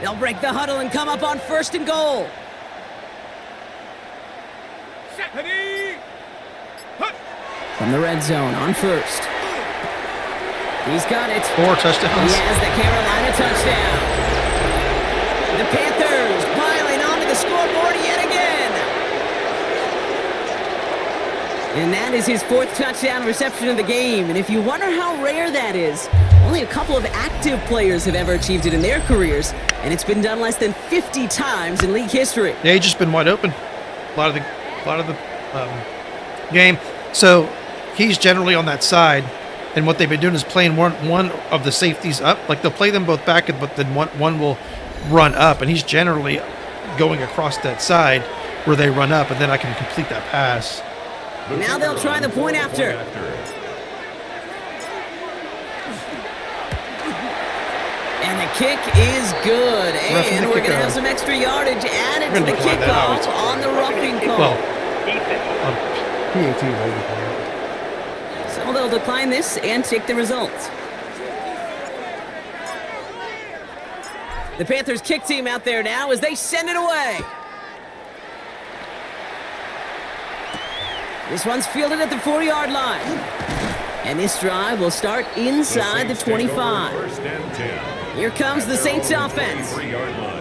They'll break the huddle and come up on 1st and goal. From the red zone on 1st. He's got it. 4 touchdowns. He has the Carolina touchdown. The Panthers piling onto the scoreboard yet again. And that is his 4th touchdown reception of the game. And if you wonder how rare that is, only a couple of active players have ever achieved it in their careers, and it's been done less than 50 times in league history. Yeah, he's just been wide open. A lot of the game. So he's generally on that side, and what they've been doing is playing one of the safeties up. Like they'll play them both back, but then one will run up, and he's generally going across that side where they run up, and then I can complete that pass. Now they'll try the point after. And the kick is good. And we're going to have some extra yardage added to the kickoff on the roughing call. Well, on PAT, so they'll decline this and take the results. The Panthers kick team out there now as they send it away. This one's fielded at the 40-yard line. And this drive will start inside the 25. Here comes the Saints offense.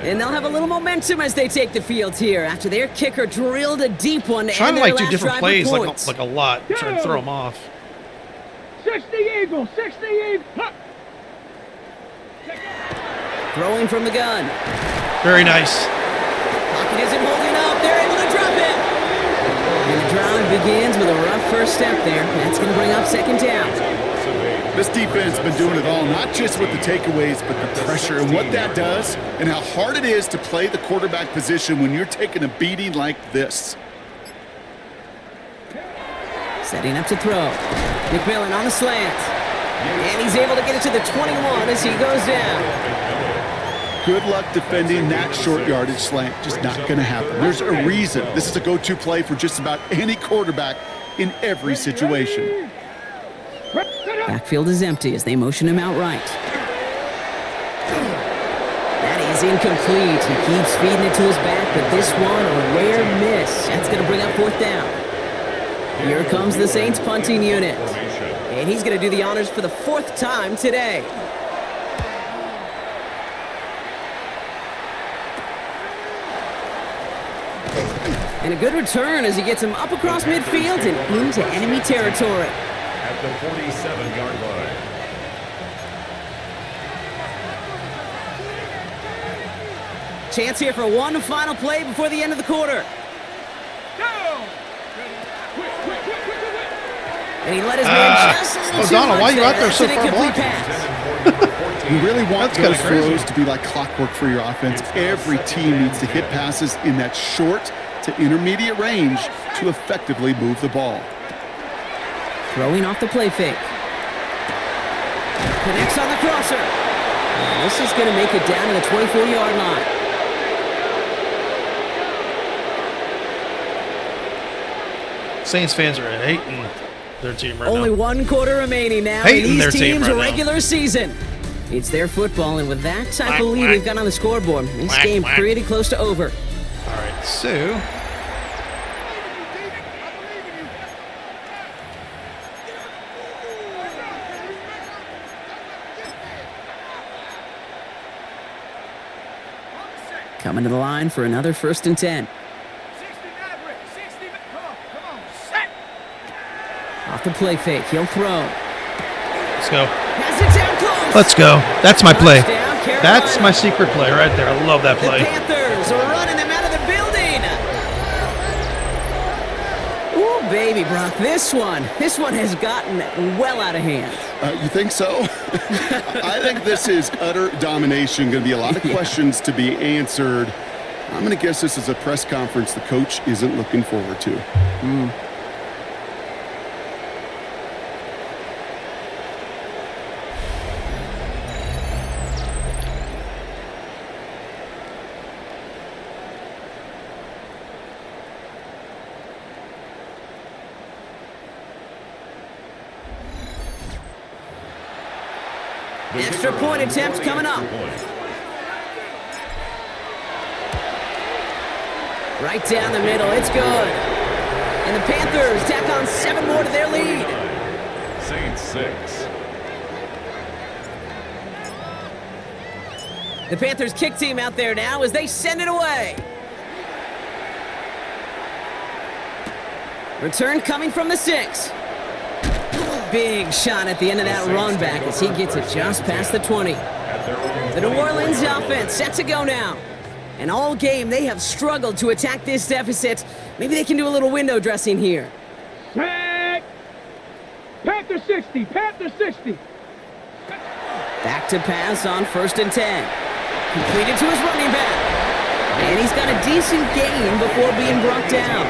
And they'll have a little momentum as they take the field here after their kicker drilled a deep one to trying end to their like do last different drive plays with points. like a lot, trying to throw them off. 60 Eagle, 60 Eagle. Throwing from the gun. Very nice. Pocket isn't holding up. They're able to drop it. And the drive begins with a rough first step there. That's going to bring up second down. This defense has been doing it all, not just with the takeaways, but the pressure and what that does and how hard it is to play the quarterback position when you're taking a beating like this. Setting up to throw. McMillan on the slant. And he's able to get it to the 21 as he goes down. Good luck defending that short yardage slant. Just not going to happen. There's a reason. This is a go-to play for just about any quarterback in every situation. Backfield is empty as they motion him out right. That is incomplete. He keeps feeding it to his back, but this one a rare miss. That's going to bring up 4th down. Here comes the Saints punting unit. And he's going to do the honors for the 4th time today. And a good return as he gets him up across midfield and into enemy territory. At the 47-yard line. Chance here for one final play before the end of the quarter. And he let his man just a little too Donald, much why are you out there That's so an far incomplete blocking? pass. You really want That's kinda those crazy. throws to be like clockwork for your offense. Every team needs to hit passes in that short to intermediate range to effectively move the ball. Throwing off the play fake. Connects on the crosser. And this is going to make it down to the 24-yard line. Saints fans are hating their team right Only now. one quarter remaining now Hating in their these team teams' right now. regular season. It's their football, and with that type of lead Whack. we've got on the scoreboard, this Whack, game whack. pretty close to over. All right, so Coming to the line for another 1st and 10. 60 Maverick, 60. Come on, set. Off the play fake, he'll throw. let's go. Has it down close. Let's go. That's my play. Touchdown, Carolina. That's my secret play right there. I love that The play. Panthers are running them out of the building. Ooh, baby, Brock, this one has gotten well out of hand. You think so? I think this is utter domination. Going to be a lot of questions to be answered. I'm going to guess this is a press conference the coach isn't looking forward to. Extra point attempt coming up. Right down the middle, it's good. And the Panthers tack on 7 more to their lead. Saints 6. The Panthers kick team out there now as they send it away. Return coming from the 6. Big shot at the end of that run back as he gets it just past the 20. The New Orleans offense set to go now. And all game, they have struggled to attack this deficit. Maybe they can do a little window dressing here. Set. Panther 60, Panther 60. Back to pass on 1st and 10. Completed to his running back. And he's got a decent gain before being brought down.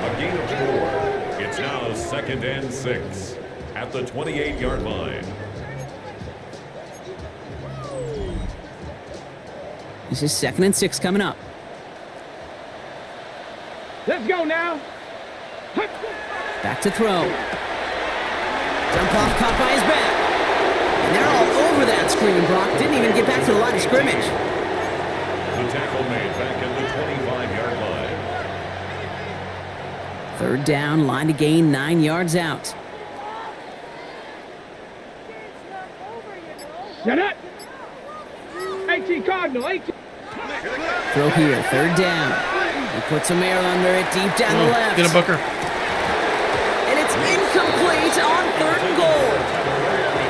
A gain of 4. It's now 2nd and 6 at the 28-yard line. This is 2nd and 6 coming up. Let's go now. Back to throw. Dump off caught by his back. And they're all over that screen, Brock. Didn't even get back to the line of scrimmage. The tackle made back at the 25-yard line. 3rd down, line to gain 9 yards out. Set it. 18 Cardinal, 18. Throw here, 3rd down. He puts some air under it, deep down the left. Get a Booker. And it's incomplete on 3rd and goal.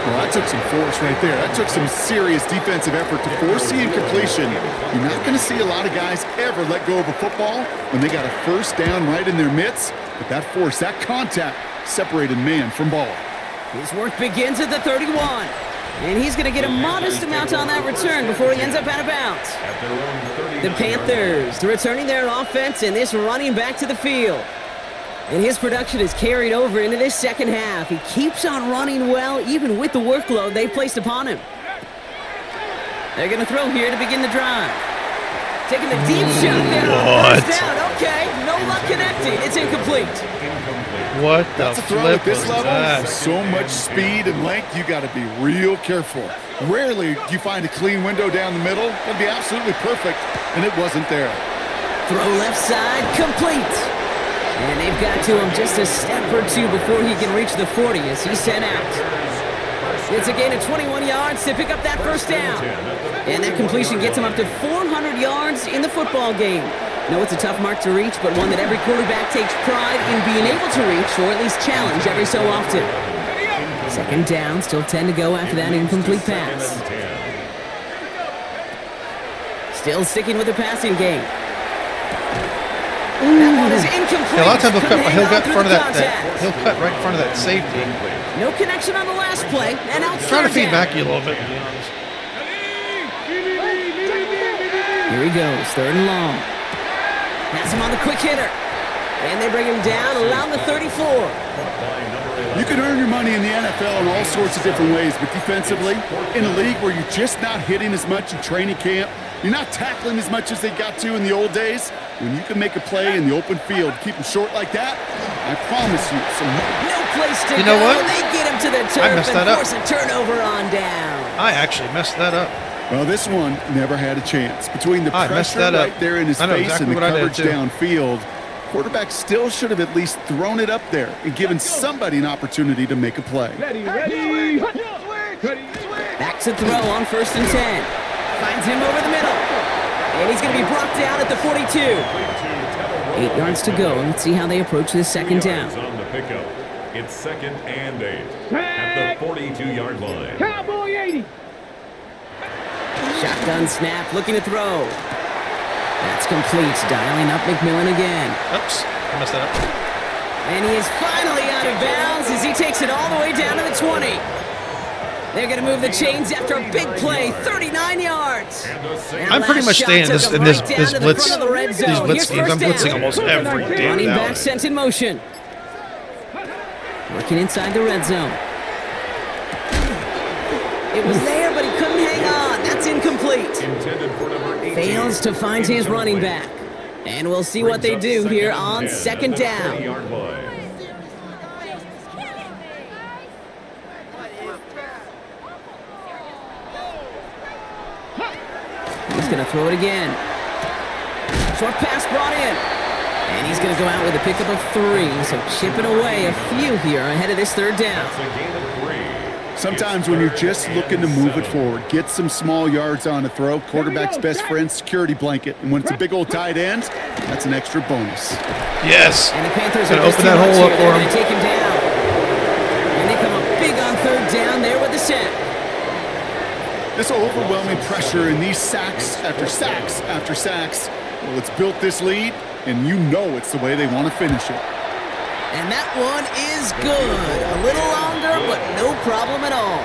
Well, that took some force right there. That took some serious defensive effort to force the incompletion. You're not going to see a lot of guys ever let go of a football when they got a 1st down right in their midst. But that force, that contact, separated man from ball. His work begins at the 31. And he's going to get a modest amount on that return before he ends up out of bounds. At their own 39 The Panthers returning their offense and this running back to the field. And his production is carried over into this 2nd half. He keeps on running well, even with the workload they've placed upon him. They're going to throw here to begin the drive. Taking the deep shot there on 1st down. Okay, no luck connecting. It's incomplete. What the That's a throw at flip this was level. that? So much speed and length, you got to be real careful. Rarely do you find a clean window down the middle. That'd be absolutely perfect, and it wasn't there. Throw left side, complete. And they've got to him just a step or 2 before he can reach the 40 as he's sent out. It's a gain of 21 yards to pick up that 1st down. And that completion gets him up to 400 yards in the football game. No, it's a tough mark to reach, but one that every quarterback takes pride in being able to reach, or at least challenge every so often. 2nd down, still 10 to go after that incomplete pass. Still sticking with the passing game. That one is incomplete. Yeah, a lot of times Couldn't hang he'll on get in through front of the that, contact. he'll cut right in front of that safety. No connection on the last play, and out Trying to 3rd feed down. back you a little bit, to be honest. Here he goes, 3rd and long. Has him on the quick hitter. And they bring him down around the 34. You can earn your money in the NFL in all sorts of different ways, but defensively, in a league where you're just not hitting as much in training camp, You're not tackling as much as they got to in the old days. When you can make a play in the open field, keep them short like that, I promise you, No place to You know go. what? They get him to the I turf messed and that up. force a turnover on down. I actually messed that up. Well, this one never had a chance. Between the I messed pressure that up. right there in his I know face exactly and the what I did, coverage too. downfield, quarterback still should have at least thrown it up there and given somebody an opportunity to make a play. Ready. Back to throw on 1st and 10. Finds him over the middle. And he's going to be brought down at the 42. 8 yards to go. Let's see how they approach this 2nd down. On the pickup. It's 2nd and 8 at the 42-yard line. Cowboy 80. Shotgun snap, looking to throw. That's complete. Dialing up McMillan again. Oops, I messed that up. And he is finally out of bounds as he takes it all the way down to the 20. They're going to move the chains after a big play, 39 yards. That I'm pretty last much shot staying took this him in this right down this to the blitz front of the red these zone. blitz Here's games. I'm first blitzing down. almost every damn Running down. back sent in motion. Working inside the red zone. It was there, but he couldn't hang on. That's incomplete. Intended for number 18. Fails to find his running back. And we'll see what they do here on 2nd down. 20-yard line. He's going to throw it again. Short pass brought in. And he's going to go out with a pickup of 3. So chipping away a few here ahead of this 3rd down. It's a gain of 3. Sometimes when you're just looking to move it forward, get some small yards on a throw, quarterback's best friend, security blanket. And when it's a big old tight end, that's an extra bonus. Yes. And the Panthers Gotta are just open that too much hole up here. for They're him. going to take him down. And they come up big on 3rd down there with the set. This overwhelming pressure and these sacks after sacks after sacks, well, it's built this lead, and you know it's the way they want to finish it. And that one is good. A little longer, but no problem at all.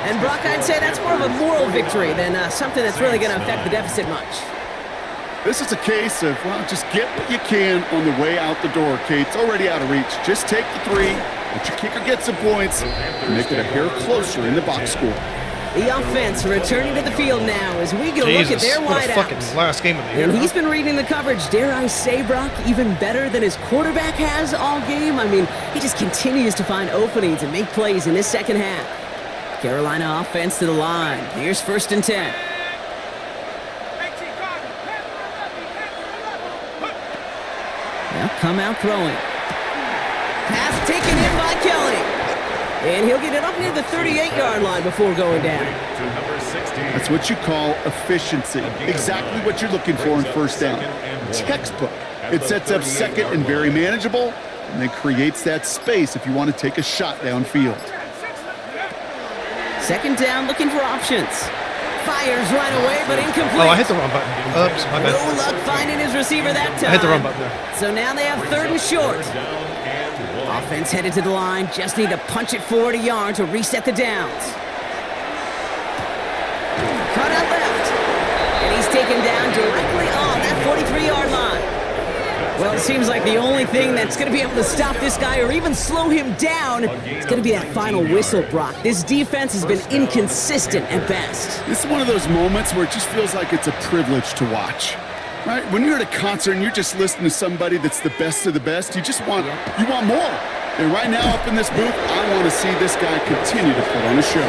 And Brock, I'd say that's more of a moral victory than something that's really going to affect the deficit much. This is a case of, well, just get what you can on the way out the door, Kate. It's already out of reach. Just take the 3, let your kicker get some points, and make it a hair closer in the box score. The offense returning to the field now as we get a look at Jesus, their what a fucking wideouts. last game of the year. And huh? he's been reading the coverage, dare I say, Brock, even better than his quarterback has all game. I mean, he just continues to find openings and make plays in this 2nd half. Carolina offense to the line. Here's 1st and 10. Now come out throwing. Pass taken in by Kelly. And he'll get it up near the 38-yard line before going down. To number 16. That's what you call efficiency. Exactly what you're looking for in 1st down. Textbook. It sets up 2nd and very manageable, and then creates that space if you want to take a shot downfield. 2nd down, looking for options. Fires right away, but incomplete. Oh, I hit the wrong button. Oops, my No bad. luck finding his receiver that time. I hit the wrong button there. So now they have 3rd and short. Down and 1. Offense headed to the line. Just need to punch it forward a yard to reset the downs. Cut out left. And he's taken down directly on that 43-yard line. Well, it seems like the only thing that's going to be able to stop this guy or even slow him down is going to be that final whistle, Brock. This defense has been inconsistent at best. This is one of those moments where it just feels like it's a privilege to watch. Right? When you're at a concert and you're just listening to somebody that's the best of the best, you just want more. And right now up in this booth, I want to see this guy continue to put on a show.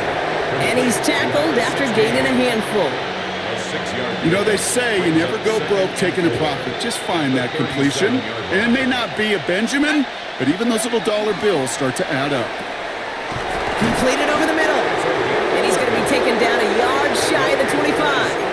And he's tackled after gaining a handful. A 6-yard. You know, they say you never go broke taking a profit. Just find that completion. And it may not be a Benjamin, but even those little dollar bills start to add up. Completed over the middle. And he's going to be taken down a yard shy of the 25.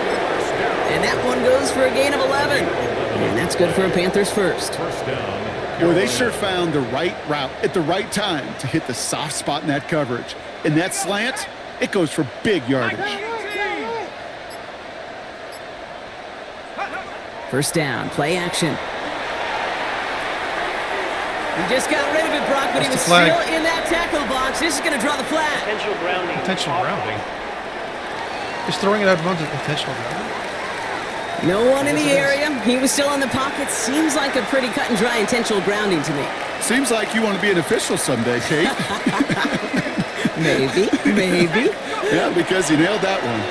And that one goes for a gain of 11. And that's good for a Panthers first. First down. Boy, they sure found the right route at the right time to hit the soft spot in that coverage. And that slant, it goes for big yardage. 1st down, play action. He just got rid of it, Brock, but he was That's the flag. still in that tackle box. This is going to draw the flag. Intentional grounding. Just throwing it out of bounds is intentional grounding. No one in the area. He was still in the pocket. Seems like a pretty cut and dry intentional grounding to me. Seems like you want to be an official someday, Kate. Maybe. Yeah, because you nailed that one.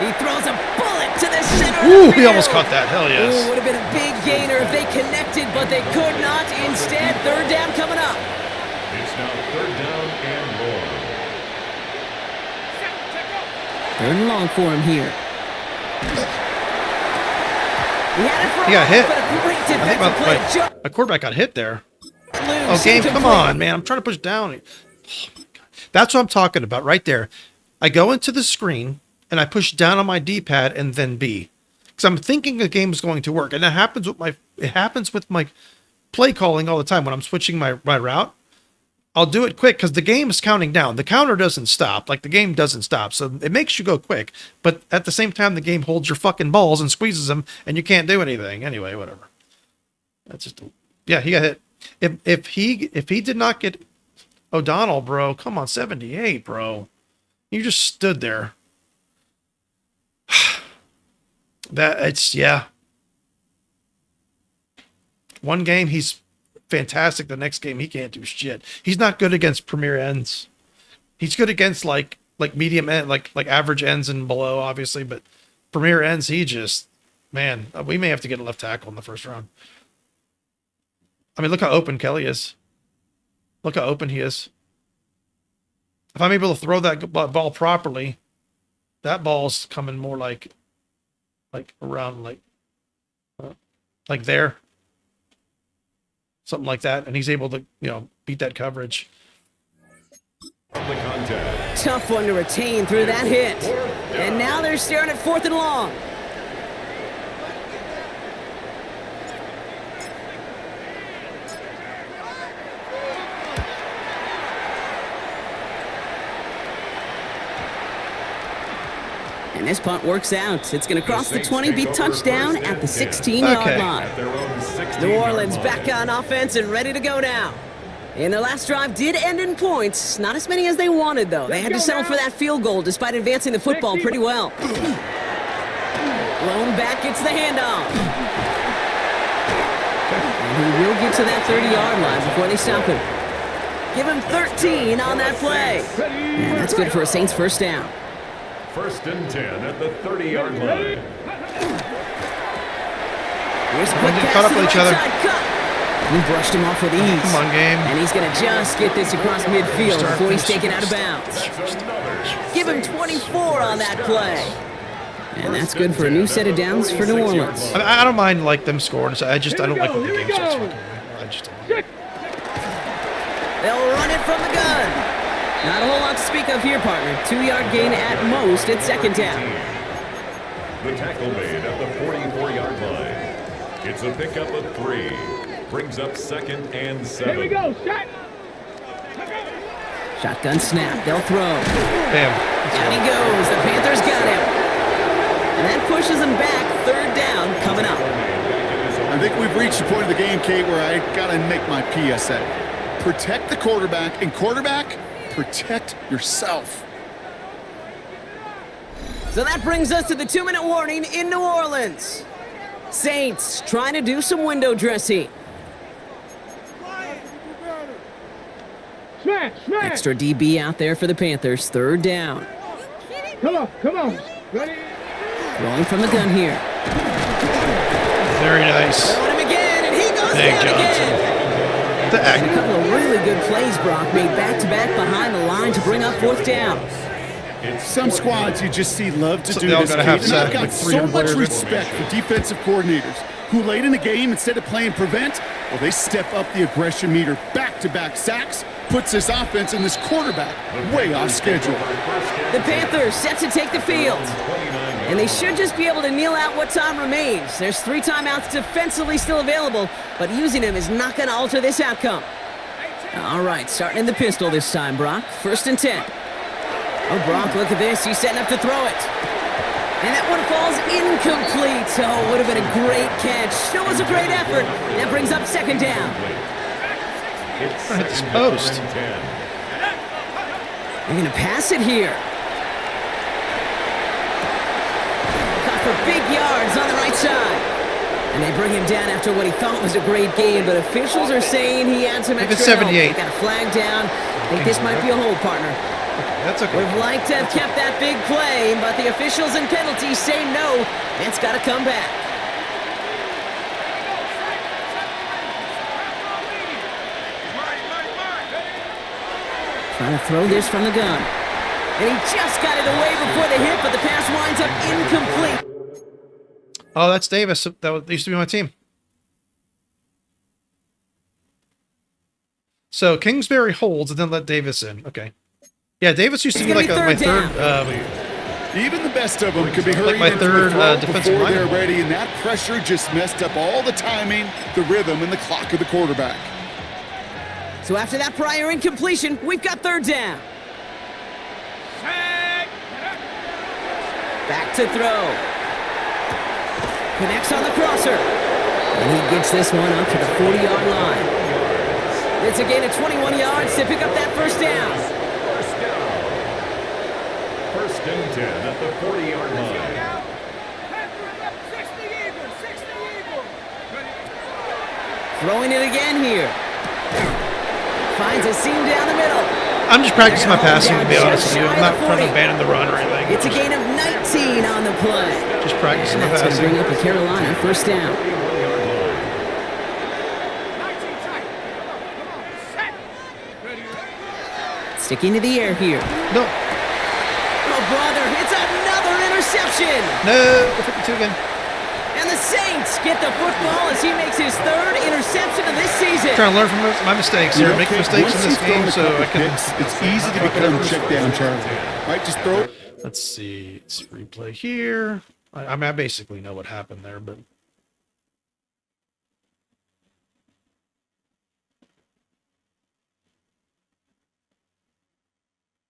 He throws a bullet to the center of Ooh, the field. he almost caught that. Hell yes. Ooh, would have been a big gainer if they connected, but they could not. Instead, third down coming up. It's now third down and more. Third and long for him here. He had it for He got hit. but a great I think defensive play. my quarterback got hit there. Oh, Loose, game, come incomplete. on, man. I'm trying to push down. Oh, my God. That's what I'm talking about right there. I go into the screen, and I push down on my D-pad and then B. Because I'm thinking the game is going to work. And that happens with my play calling all the time when I'm switching my route. I'll do it quick because the game is counting down. The counter doesn't stop. Like, the game doesn't stop. So it makes you go quick. But at the same time, the game holds your fucking balls and squeezes them, and you can't do anything. Anyway, whatever. That's just... Yeah, he got hit. If he did not get O'Donnell, bro, come on, 78, bro. You just stood there. Yeah. One game, he's fantastic. The next game, he can't do shit. He's not good against premier ends. He's good against like medium end, like average ends and below, obviously. But premier ends, he just, man, we may have to get a left tackle in the first round. I mean, look how open Kelly is. Look how open he is. If I'm able to throw that ball properly, that ball's coming more like around like there. Something like that. And he's able to, beat that coverage. From the contest. Tough one to retain through that hit. And now they're staring at fourth and long. And this punt works out. It's going to cross the 20, be touchdown at the 16-yard line. At their own 16-yard New Orleans line. back on offense and ready to go now. And their last drive did end in points. Not as many as they wanted, though. They had to settle for that field goal despite advancing the football pretty well. Blown back gets the handoff. And he will get to that 30-yard line before they stop him. Give him 13 on that play. And that's good for a Saints first down. First and 10 at the 30-yard line. Here's a They quick get pass caught up to the with each right other. side cut. He brushed him off with ease. Come on, game. And he's going to just get this across midfield Start before he's this. taken out of bounds. That's another. Give him 24 on that play. And that's good for a new set of downs for New Orleans. I don't mind them scoring. I don't like when the game starts fucking. I just don't. They'll run it from the gun. Not a whole lot to speak of here, partner. 2-yard gain at most at second down. The tackle made at the 44-yard line. It's a pickup of 3. Brings up second and 7. Here we go, shot. Shotgun snap. They'll throw. Bam. Down he goes. The Panthers got him. And that pushes them back. Third down coming up. I think we've reached the point of the game, Kate, where I got to make my PSA. Protect the quarterback, and quarterback, protect yourself. So that brings us to the 2-minute warning in New Orleans. Saints trying to do some window dressing. Smash, smash. Extra DB out there for the Panthers. Third down. Come on. Ready? Rolling from the gun here. Very nice. Throwing him again, and he goes Thank down Johnson. again. The And a couple of really good plays, Brock, made back-to-back behind the line to bring up fourth down. Some squads you just see love to So do they all this, gotta Kate, have and sack, I've got like so 300 much players. respect for defensive coordinators who late in the game, instead of playing prevent, well, they step up the aggression meter. Back-to-back sacks puts this offense and this quarterback way off schedule. The Panthers set to take the field. And they should just be able to kneel out what time remains. There's 3 timeouts defensively still available, but using them is not going to alter this outcome. All right, starting in the pistol this time, Brock. First and 10. Oh, Brock, look at this. He's setting up to throw it. And that one falls incomplete. Oh, it would have been a great catch. Still was a great effort. That brings up second down. I hit this post. They're going to pass it here. Caught for big yards on the right side. And they bring him down after what he thought was a great game, but officials are saying he had some If it's extra help. 78. They got a flag down. I think this might be a hold, partner. That's okay. Would have liked to have kept that big play, but the officials and penalties say no. It's got to come back. Trying to throw this from the gun. And he just got it away before the hit, but the pass winds up incomplete. Oh, that's Davis. That used to be my team. So Kingsbury holds and then let Davis in. Okay. Yeah, Davis used to be like my third. Even the best of them could be hurried my into third the throw defensive before they're lineman. ready, and that pressure just messed up all the timing, the rhythm, and the clock of the quarterback. So after that prior incompletion, we've got third down. Back to throw. Connects on the crosser. And he gets this one up to the 40-yard line. It's a gain of 21 yards to pick up that first down. First down. First and 10 at the 40-yard line. Throwing it again here. Finds a seam down the middle. I'm just practicing my passing, to be honest with you. I'm not trying to abandon the run or anything. It's a gain of 19 on the play. Just practicing And the that's going to passing. bring up a Carolina first down. Sticking to the air here. No. Oh, brother, it's another interception. No. 52 again. And the Saints get the football as he makes his third interception of this season. Trying to learn from my mistakes here. Make mistakes in this game so I can. It's easy to become check down, Charlie. Right, just throw it. Let's see. Let's replay here. I mean, I basically know what happened there, but.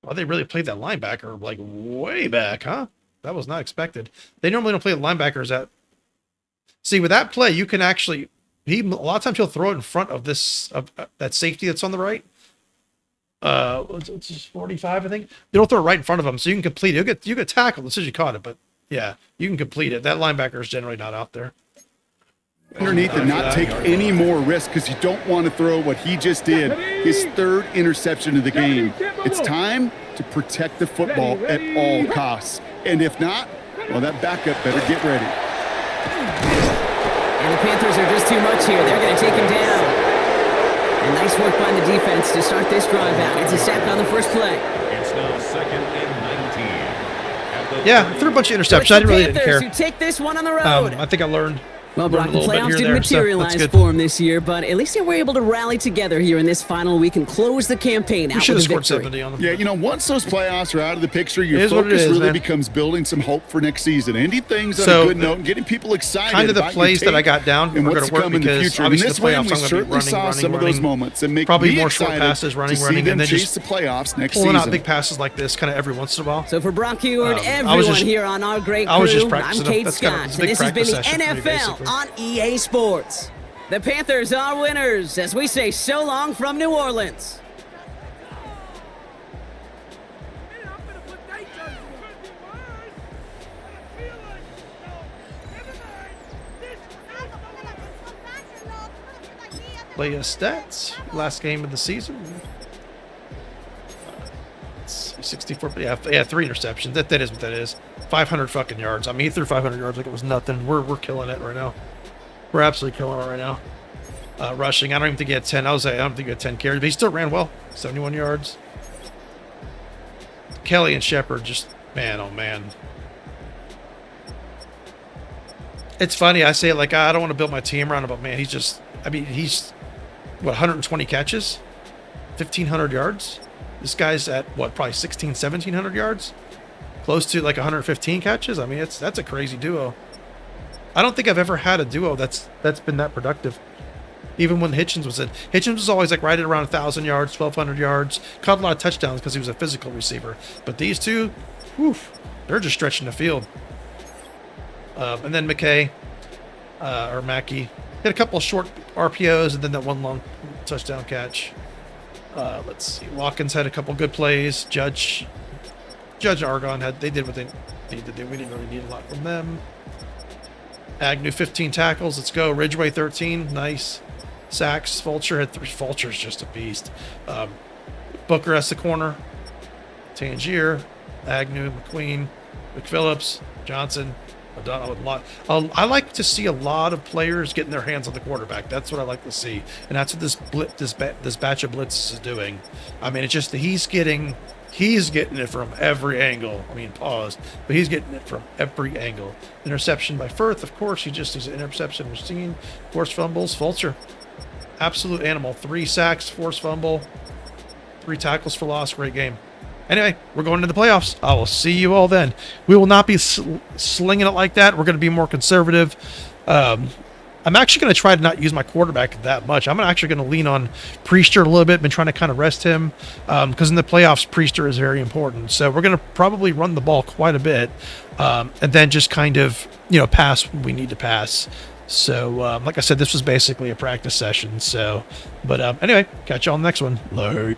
Oh, they really played that linebacker like way back, huh? That was not expected. They normally don't play the linebackers at. See, with that play, you can actually. A lot of times he'll throw it in front of that safety that's on the right. It's just 45, I think. They don't throw it right in front of him, so you can complete it. You get tackled as soon as you caught it, but yeah, you can complete it. That linebacker is generally not out there. Underneath and not take any more risk because you don't want to throw what he just did. His third interception of the game. It's time to protect the football at all costs. And if not, well, that backup better get ready. And the Panthers are just too much here. They're going to take him down. And nice work by the defense to start this drive out. It's a sack on the first play. It's now second and 19. Yeah, threw a bunch of interceptions. I really didn't care. Who take this one on the road. I think I learned. Well, Brock, a the little bit playoffs here didn't and there, so materialize that's good. for him this year, but at least they were able to rally together here in this final week and close the campaign We out should with have a scored victory. 70 on them. Yeah, you know, once those playoffs are out of the picture, your It is what it focus is, really man. becomes building some hope for next season, ending things on So, a good note, and getting people excited. kind of the about plays your that I tape got down and are what's going to work come in the because future. And obviously this the win, playoffs we I'm going to certainly be saw some of those moments and make probably me more short excited passes, running, to see running, them and then chase just the playoffs next pulling season. out big passes like this kind of every once in a while. So for Brock Heward, I was everyone just- here on our great crew, I was just I'm practicing. Kate That's kind of- Scott, it's a and big this has been the practice session for me, NFL basically. on EA Sports. The Panthers are winners as we say so long from New Orleans. Play stats. Last game of the season. 64. Yeah, 3 interceptions. That is what that is. 500 fucking yards. I mean, he threw 500 yards like it was nothing. We're killing it right now. We're absolutely killing it right now. Rushing. I don't even think he had 10. I don't think he had 10 carries, but he still ran well. 71 yards. Kelly and Shepard just, man, oh man. It's funny. I say it like, I don't want to build my team around him, but man, he's, what, 120 catches? 1,500 yards? This guy's at, what, probably 1,700 yards? Close to like 115 catches? I mean, that's a crazy duo. I don't think I've ever had a duo that's been that productive. Even when Hitchens was in. Hitchens was always like right at around 1,000 yards, 1,200 yards. Caught a lot of touchdowns because he was a physical receiver. But these two, whew, they're just stretching the field. And then McKay, or Mackey, hit a couple of short RPOs and then that one long touchdown catch. Let's see. Watkins had a couple good plays. Judge and Argon they did what they needed to do. We didn't really need a lot from them. Agnew 15 tackles. Let's go. Ridgeway 13. Nice. Sacks. Fulcher had 3. Fulcher's just a beast. Booker has the corner. Tangier, Agnew, McQueen, McPhillips, Johnson, O'Donnell with a lot. I like to see a lot of players getting their hands on the quarterback. That's what I like to see, and that's what this batch of blitzes is doing. I mean, it's just that he's getting it from every angle. I mean, pause, but he's getting it from every angle. Interception by Firth, of course. He's an interception machine. Forced fumbles, Fulcher, absolute animal. 3 sacks, forced fumble, 3 tackles for loss. Great game. Anyway, we're going into the playoffs. I will see you all then. We will not be slinging it like that. We're going to be more conservative. I'm actually going to try to not use my quarterback that much. I'm actually going to lean on Priester a little bit. Been trying to kind of rest him because in the playoffs, Priester is very important. So we're going to probably run the ball quite a bit and then just kind of, pass when we need to pass. So, like I said, this was basically a practice session. So, but anyway, catch you all on the next one. Late.